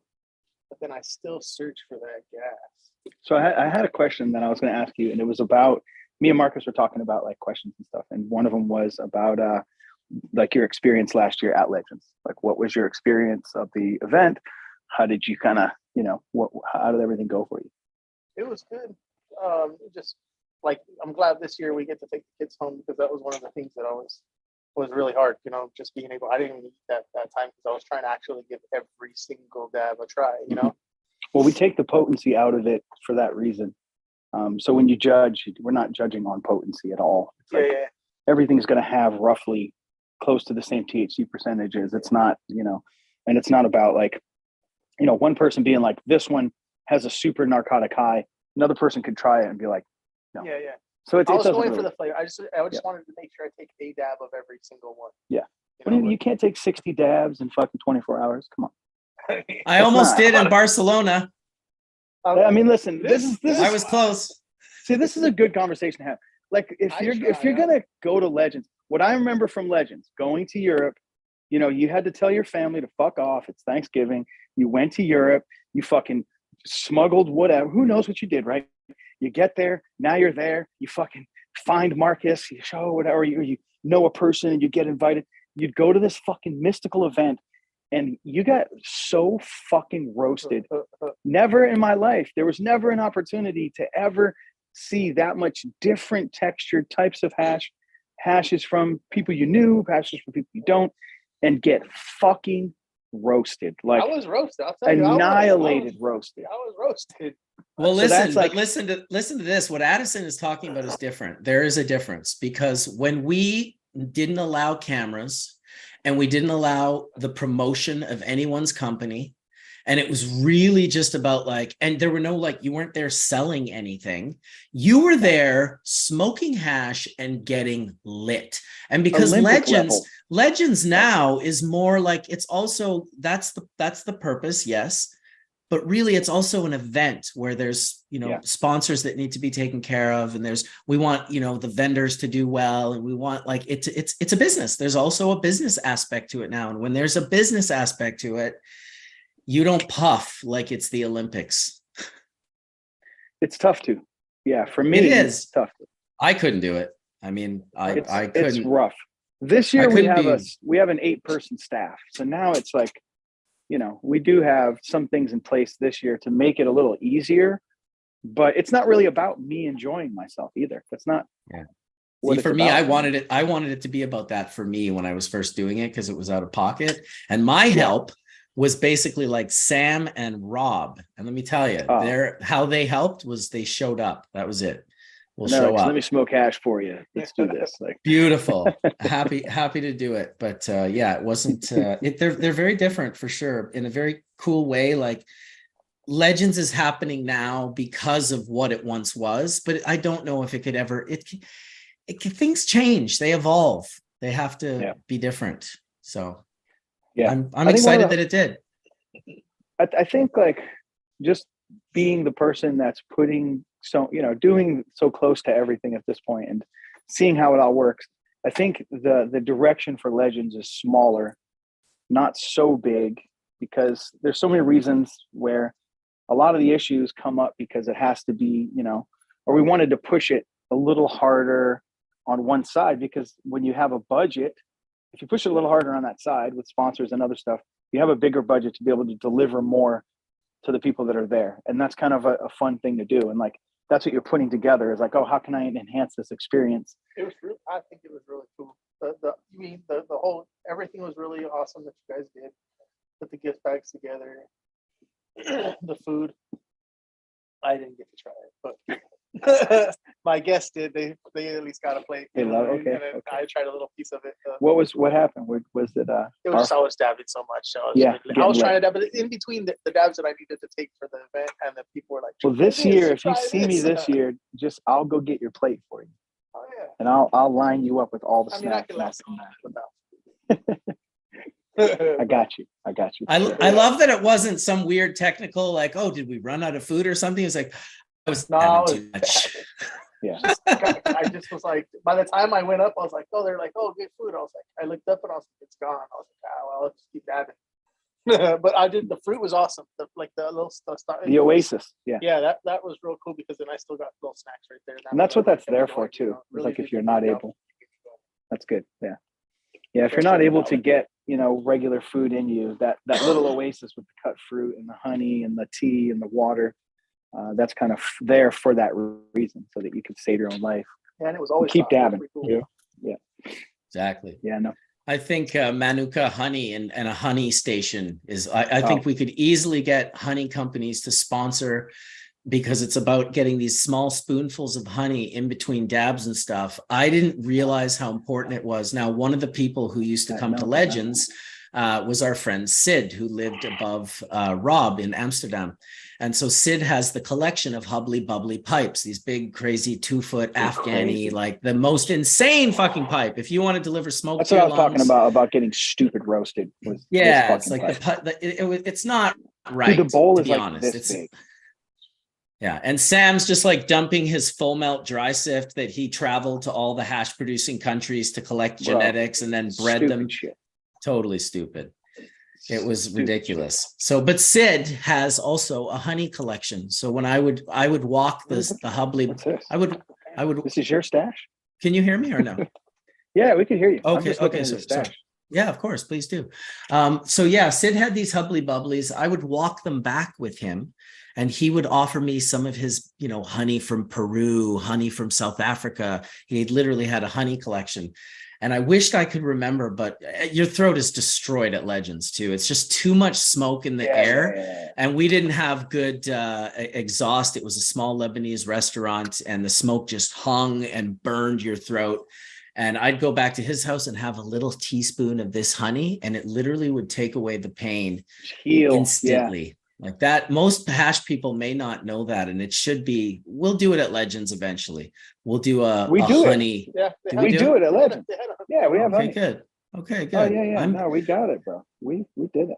But then I still search for that gas. so I had a question that I was going to ask you, and it was about me and Marcus were talking about like questions and stuff, and one of them was about like your experience last year at Legends. Like, what was your experience of the event? How did you kind of, you know, how did everything go for you? It was good. Just like I'm glad this year we get to take the kids home because that was one of the things that always was really hard. You know, just being able. I didn't even eat that time because I was trying to actually give every single dab a try. You know. Well, we take the potency out of it for that reason. So when you judge, we're not judging on potency at all. It's like Yeah. everything's going to have roughly close to the same THC percentages. It's not, you know, and it's not about like, you know, one person being like, this one has a super narcotic high. Another person could try it and be like, no. Yeah. So it I was doesn't going really, for the flavor. I just wanted to make sure I take a dab of every single one. Yeah. You know, you can't take 60 dabs in fucking 24 hours. Come on. but- I That's almost not- did in Barcelona. I mean, listen, this is I was close. See, this is a good conversation to have. Like, if I you're try, gonna go to Legends, what I remember from Legends, going to Europe, you know, you had to tell your family to fuck off. It's Thanksgiving. You went to Europe. You fucking smuggled whatever. Who knows what you did, right? You get there. Now you're there. You fucking find Marcus. You show whatever. You know a person and you get invited. You'd go to this fucking mystical event, and you got so fucking roasted. Never in my life. There was never an opportunity to ever see that much different textured types of hashes from people you knew, hashes from people you don't, and get fucking roasted. Like, I was roasted. I'll tell you, annihilated roasted. I was roasted. Well, So listen, that's like- but listen to this. What Addison is talking about is different. There is a difference because when we didn't allow cameras and we didn't allow the promotion of anyone's company, and it was really just about like, and there were no like, you weren't there selling anything. You were there smoking hash and getting lit. And because Olympic level. Legends now is more like, it's also, that's the purpose, yes. But really it's also an event where there's, you know, Yeah. sponsors that need to be taken care of. And we want, you know, the vendors to do well. And we want like, it's a business. There's also a business aspect to it now. And when there's a business aspect to it, you don't puff like it's the Olympics. It's tough to. Yeah, for me, It is. it's tough to. I couldn't do it. I mean, I It's couldn't. rough. This year I we couldn't have an 8-person staff. So now it's like, you know, we do have some things in place this year to make it a little easier, but it's not really about me enjoying myself either. That's not. Yeah. what See, it's for me, about. I wanted it to be about that for me when I was first doing it because it was out of pocket. And my help was basically like Sam and Rob. And let me tell you, how they helped was they showed up. That was it. We'll show up. Let me smoke hash for you. Let's do this. Like, Beautiful. happy to do it. But yeah, it wasn't they're very different for sure in a very cool way. Like Legends is happening now because of what it once was, but I don't know if it could ever things change, they evolve, they have to be different. So yeah, I'm excited that it did. I think like just being the person that's putting doing so close to everything at this point and seeing how it all works. I think the direction for Legends is smaller, not so big, because there's so many reasons where a lot of the issues come up because it has to be, or we wanted to push it a little harder on one side, because when you have a budget, if you push it a little harder on that side with sponsors and other stuff, you have a bigger budget to be able to deliver more to the people that are there. And that's kind of a fun thing to do. And like, that's what you're putting together is like, oh, how can I enhance this experience? It was really, I think it was really cool. The whole, everything was really awesome that you guys did. Put the gift bags together, the food. I didn't get to try it, but My guests did. They at least got a plate. They love- and okay, then okay. I tried a little piece of it. What happened? Was it It was just I was dabbing so much. So I Yeah, was getting trying to dab, but in between the dabs that I needed to take for the event, and the people were like, well, "Try this year, if you try see me this year, just I'll go get your plate for you, Oh yeah. and I'll line you up with all the I mean, I snacks. can and I'll last come long back. without. I got you. I got you. I love that it wasn't some weird technical, like, oh, did we run out of food or something? It's like, I was No, having too much. Yeah. I just was like, by the time I went up, I was like, oh, they're like, oh, good food. I was like, I looked up and I was like, it's gone. I was like, ah, well, let's keep dabbing. But I did. The fruit was awesome. The little stuff. The Oasis. Yeah. Yeah, that was real cool because then I still got little snacks right there. And that's what that's there for kept me going, too. really Like if did you're keep not me going. able, that's good. Yeah. Yeah. If you're not able to get, regular food in you, that little Oasis with the cut fruit and the honey and the tea and the water, that's kind of there for that reason, so that you can save your own life. Yeah, and it was always Keep soft. It was dabbing. pretty cool. Yeah. Exactly. Yeah. No. I think Manuka honey and a honey station is, I think we could easily get honey companies to sponsor, because it's about getting these small spoonfuls of honey in between dabs and stuff. I didn't realize how important it was. Now, one of the people who used to come to Legends was our friend Sid, who lived above Rob in Amsterdam. And so Sid has the collection of hubbly bubbly pipes, these big, crazy 2-foot Afghani, like the most insane fucking pipe. If you want to deliver smoke, That's what I was talking about getting stupid roasted. Yeah, it's like it's not right. Dude, the bowl to is be like honest. this big. Yeah, and Sam's just like dumping his full melt dry sift that he traveled to all the hash producing countries to collect genetics and then bred them. Shit. Totally stupid. It was ridiculous. So, but Sid has also a honey collection. So when I would walk the hubbly, What's this? I would. This is your stash? Can you hear me or no? Yeah, we can hear you. Okay. Okay. Sorry. Yeah, of course. Please do. So yeah, Sid had these hubbly bubblies. I would walk them back with him, and he would offer me some of his, honey from Peru, honey from South Africa. He literally had a honey collection. And I wished I could remember, but your throat is destroyed at Legends too. It's just too much smoke in the air. Yeah. And we didn't have good exhaust. It was a small Lebanese restaurant, and the smoke just hung and burned your throat. And I'd go back to his house and have a little teaspoon of this honey, and it literally would take away the pain instantly. Yeah. Like that. Most hash people may not know that, and it should be. We'll do it at Legends eventually. We'll do a honey. Yeah, we do it at Legends. Yeah, we have honey. Good. Okay, good. Oh yeah. No, we got it, bro. We did it.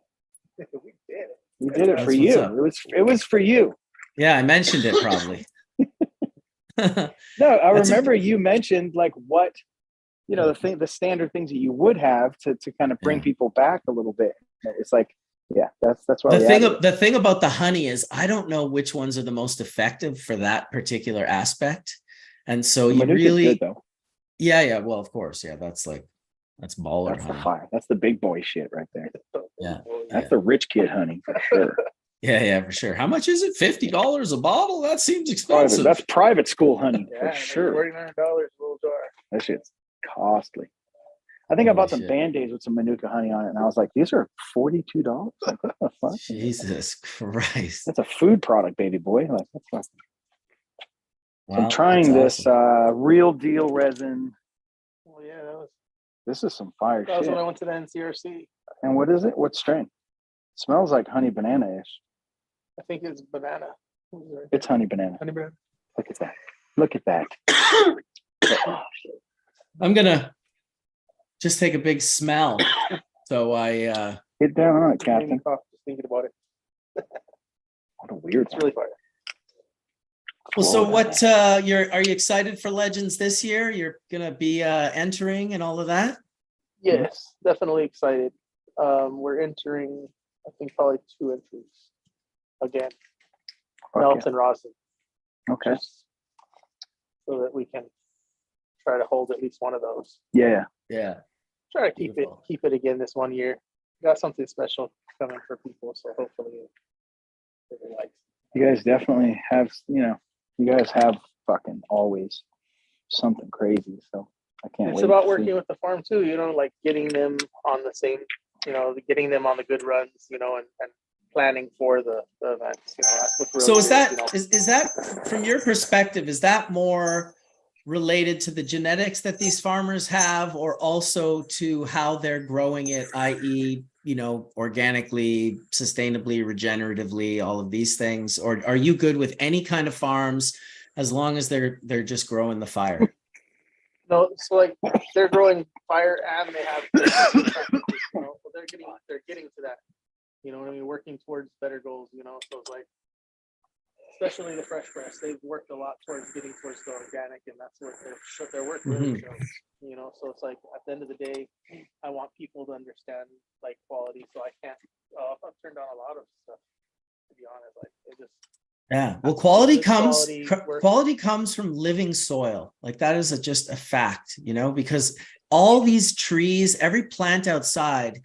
We did it. We did it for you. It was for you. Yeah, I mentioned it probably. No, I remember you mentioned like what, the standard things that you would have to kind of bring people back a little bit. It's like, yeah, that's why the thing about the honey is I don't know which ones are the most effective for that particular aspect. And so you really good, though. Yeah, well, of course. Yeah, that's baller. That's honey. The fire. That's the big boy shit right there. Yeah. That's the rich kid honey for sure. Yeah, for sure. How much is it? $50 a bottle? That seems expensive. That's private school honey for sure. $49 a little jar. That shit's costly. I think I bought some Band-Aids with some Manuka honey on it, and I was like, these are $42? Like, what the fuck? Jesus Christ. That's a food product, baby boy. Like, that's fucking... Wow, I'm trying this real deal resin. Well, yeah, this is some fire shit. That was when I went to the NCRC. And what is it? What strain? Smells like honey banana-ish. I think it's banana. It's honey banana. Honey banana. Look at that. Look at that. I'm gonna just take a big smell. So I get down on it, Captain. Just thinking about it. What a weird. It's really fire. Well, so what are you excited for Legends this year? You're gonna be entering and all of that? Yes, definitely excited. We're entering, I think, probably 2 entries again. Melt and rosin. Okay. So that we can try to hold at least one of those. Yeah. Try to keep it again this one year. Got something special coming for people, so hopefully it likes. You guys definitely have, you guys have fucking always something crazy. So I can't wait. It's about working with the farm too, like getting them on the same, getting them on the good runs, and planning for the events. You know, that's what really So is that you know, is that from your perspective, is that more related to the genetics that these farmers have, or also to how they're growing it, i.e., you know, organically, sustainably, regeneratively, all of these things? Or are you good with any kind of farms as long as they're just growing the fire? no, so like they're growing fire and they have, you know, so they're getting to that. You know what I mean? Working towards better goals. You know, so it's like, especially the fresh press, they've worked a lot towards getting towards the organic, and that's what their work really shows. You know, so it's like at the end of the day, I want people to understand like quality, so I can't. I've turned down a lot of stuff, to be honest. Like it just. Yeah, well, quality Quality comes from living soil. Like that is just a fact, you know, because all these trees, every plant outside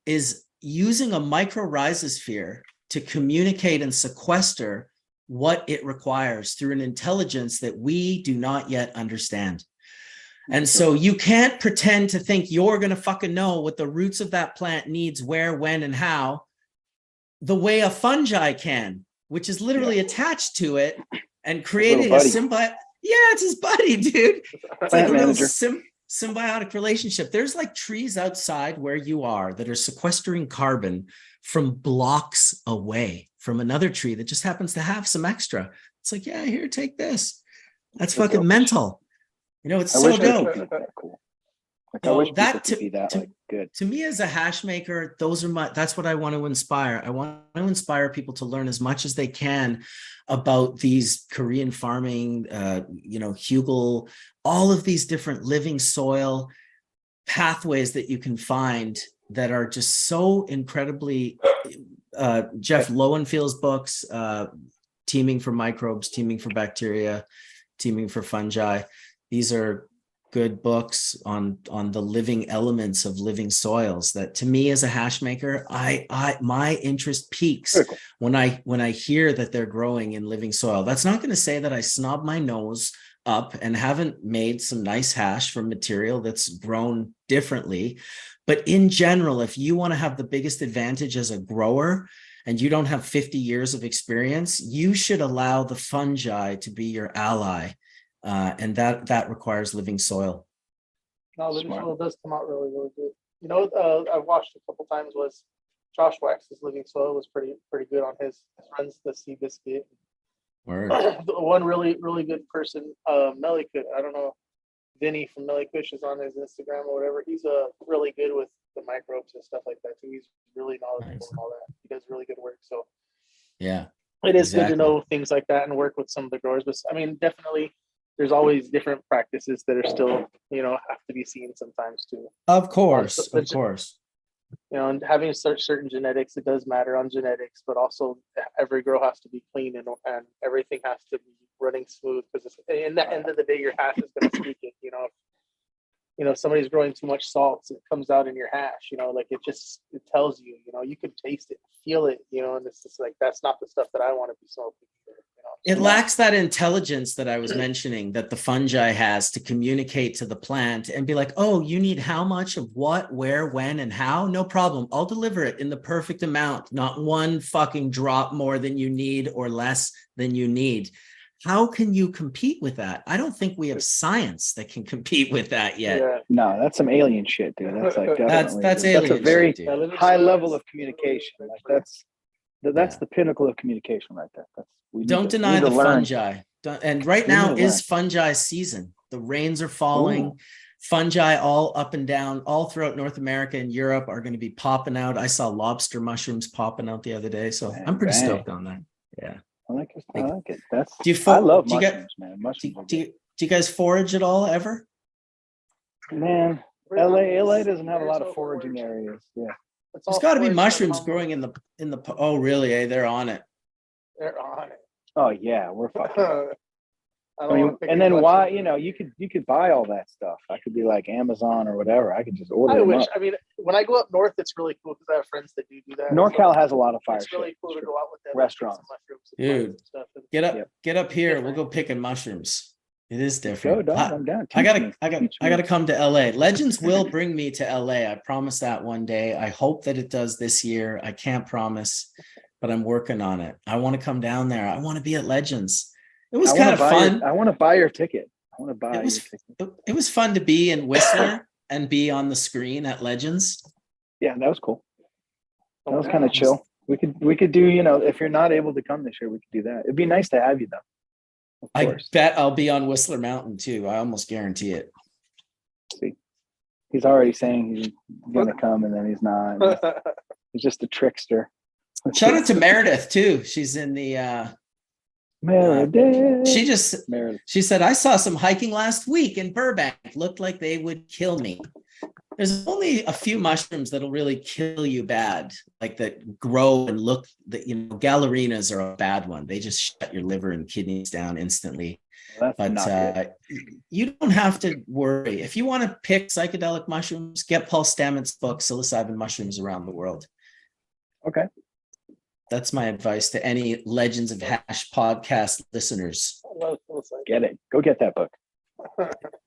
is using a mycorrhizosphere to communicate and sequester what it requires through an intelligence that we do not yet understand. And so you can't pretend to think you're going to fucking know what the roots of that plant needs, where, when, and how, the way a fungi can, which is literally attached to it and creating a symbiote. Yeah, it's his buddy, dude. It's like a little symbiotic relationship. There's like trees outside where you are that are sequestering carbon from blocks away from another tree that just happens to have some extra. It's like, yeah, here, take this. That's fucking mental. You know, it's so dope. Cool. Like, I wish people could be that like good. To me, as a hash maker, that's what I want to inspire. I want to inspire people to learn as much as they can about these Korean farming, you know, hugel, all of these different living soil pathways that you can find that are just so incredibly, Jeff Lowenfield's books, Teaming for Microbes, Teaming for Bacteria, Teaming for Fungi. These are good books on the living elements of living soils that, to me as a hash maker, my interest peaks when I hear that they're growing in living soil. That's not going to say that I snob my nose up and haven't made some nice hash from material that's grown differently. But in general, if you want to have the biggest advantage as a grower and you don't have 50 years of experience, you should allow the fungi to be your ally. And that requires living soil. No, living soil does come out really, really good. You know, I've watched a couple times was Josh Wax's living soil was pretty good on his friends, the Sea Biscuit. Word. One really, really good person, Melikush. I don't know, Vinny from Melikush is on his Instagram or whatever. He's really good with the microbes and stuff like that too. He's really knowledgeable and all that. He does really good work. So yeah, it is good to know things like that and work with some of the growers. But I mean, definitely, there's always different practices that are still, you know, have to be seen sometimes too. Of course. You know, and having certain genetics, it does matter on genetics, but also every grow has to be clean and everything has to be running smooth, because in the end of the day, your hash is going to speak it. You know, if somebody's growing too much salts, it comes out in your hash. You know, like it tells you. You know, you can taste it, feel it. You know, and it's just like that's not the stuff that I want to be smoking either. You know, it lacks that intelligence that I was mentioning that the fungi has to communicate to the plant and be like, oh, you need how much of what, where, when, and how? No problem. I'll deliver it in the perfect amount, not one fucking drop more than you need or less than you need. How can you compete with that? I don't think we have science that can compete with that yet. Yeah. No, that's some alien shit, dude. That's like definitely that's alien. That's a very shit, high level of communication. Like that's the pinnacle of communication right there. Don't deny the fungi. And right now is fungi season. The rains are falling. Ooh. Fungi all up and down, all throughout North America and Europe are going to be popping out. I saw lobster mushrooms popping out the other day, so I'm pretty stoked on that. Yeah. I like it. I love mushrooms, man. Mushrooms. Do you guys forage at all ever? Man, LA doesn't have a lot of foraging areas. Yeah. There's got to be mushrooms growing in the. Oh, really? Eh? They're on it. They're on it. Oh yeah, we're fucking. I mean, and then why? You know, you could buy all that stuff. I could be like Amazon or whatever. I could just order. I wish. I mean, when I go up north, it's really cool because I have friends that do that. NorCal has a lot of fire. It's really cool to go out with them. Restaurants. Dude, get up here. We'll go picking mushrooms. It is different. Go, dog. I'm down. I gotta come to LA. Legends will bring me to LA. I promise that one day. I hope that it does this year. I can't promise. but I'm working on it. I want to come down there. I want to be at Legends. It was I kind wanna of buy fun. I want to buy your ticket. I want to buy It your was ticket. it was fun to be in Whistler and be on the screen at Legends. Yeah, that was cool. That was Oh, kind of wow. chill. We could do, you know, if you're not able to come this year, we could do that. It'd be nice to have you though. Of I course. bet I'll be on Whistler Mountain too. I almost guarantee it. See, he's already saying he's gonna come and then he's not. He's just a trickster. Shout out to Meredith too. She's in the Meredith. she said, I saw some hiking last week in Burbank. Looked like they would kill me. There's only a few mushrooms that'll really kill you bad, like that grow and look that, you know, gallerinas are a bad one. They just shut your liver and kidneys down instantly. That's But not good. you don't have to worry. If you want to pick psychedelic mushrooms, get Paul Stamets' book, Psilocybin Mushrooms Around the World. Okay. That's my advice to any Legends of Hash podcast listeners. Get it. Go get that book.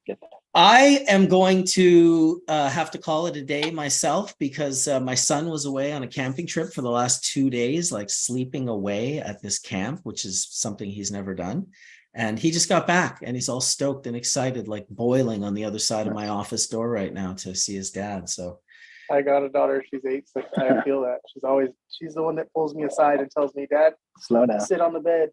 Get that. I am going to have to call it a day myself because my son was away on a camping trip for the last 2 days, like sleeping away at this camp, which is something he's never done. And he just got back and he's all stoked and excited, like boiling on the other side of my office door right now to see his dad. So I got a daughter. She's 8. So I feel that she's the one that pulls me aside and tells me, Dad, Slow down. sit on the bed.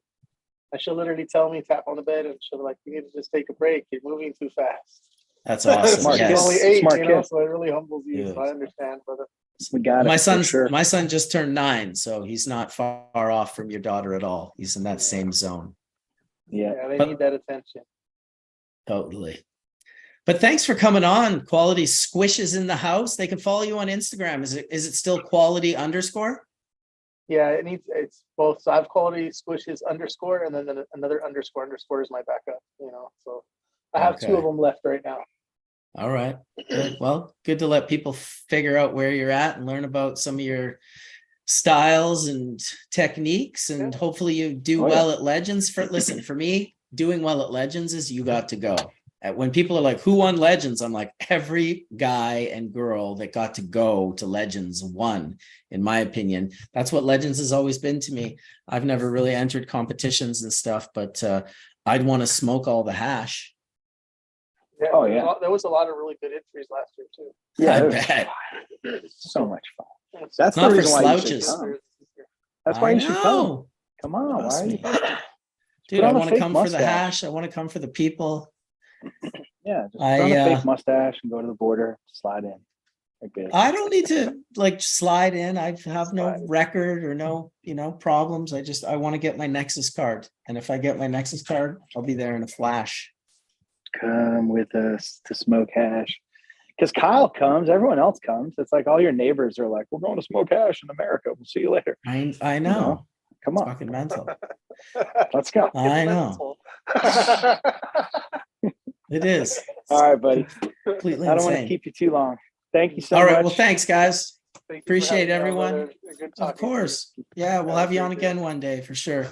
And she'll literally tell me, tap on the bed, and she'll be like, you need to just take a break. You're moving too fast. that's awesome. Smart She's kid. only Yes. 8, Smart you know, kid. so it really humbles you. Yes. So I understand, brother. We got it. My for sure. son just turned 9, so he's not far off from your daughter at all. He's in that same zone. Yeah. Yeah, they But- need that attention. Totally. But thanks for coming on. Quality Squish is in the house. They can follow you on Instagram. Is it still quality _? Yeah, it's both. So I have quality squishes _ and then another _ is my backup, you know. So I have 2 Okay. of them left right now. All right. Good. Well, good to let people figure out where you're at and learn about some of your styles and techniques. And Yeah. hopefully you do Oh, yeah. well at Legends. Listen, for me, doing well at Legends is you got to go. When people are like, who won Legends? I'm like, every guy and girl that got to go to Legends won, in my opinion. That's what Legends has always been to me. I've never really entered competitions and stuff, but I'd want to smoke all the hash. Yeah, Oh, yeah. There was a lot of really good entries last year too. Yeah. I it was bet. so much fun. It's That's not the for reason why you should slouches. come. That's why I you should come. know. Come on. Why Trust are you? me. Put Dude, I on a want to fake come for the mustache. hash. I want to come for the people. Yeah. Just put I, on a fake mustache and go to the border. Slide in. Okay. I don't need to like slide in. I have no Slide. record or no, problems. I want to get my Nexus card. And if I get my Nexus card, I'll be there in a flash. Come with us to smoke hash. Because Kyle comes, everyone else comes. It's like all your neighbors are like, we're going to smoke hash in America. We'll see you later. I know. Come It's on. fucking mental. Let's go. I know. It is. All right, buddy. Completely I don't want to insane. keep you too long. Thank you so All much. right. Well, thanks, guys. Thank you for Appreciate having me on, everyone. brother. Good talking Of to you. course. Yeah, we'll Have a have you on great day. again one day for sure.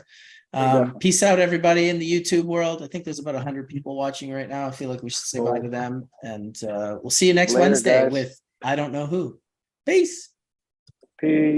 Definitely. Peace out, everybody in the YouTube world. I think there's about 100 people watching right now. I feel like we should say bye Cool. to them. And we'll see you next Later, Wednesday guys. with I don't know who. Peace. Peace.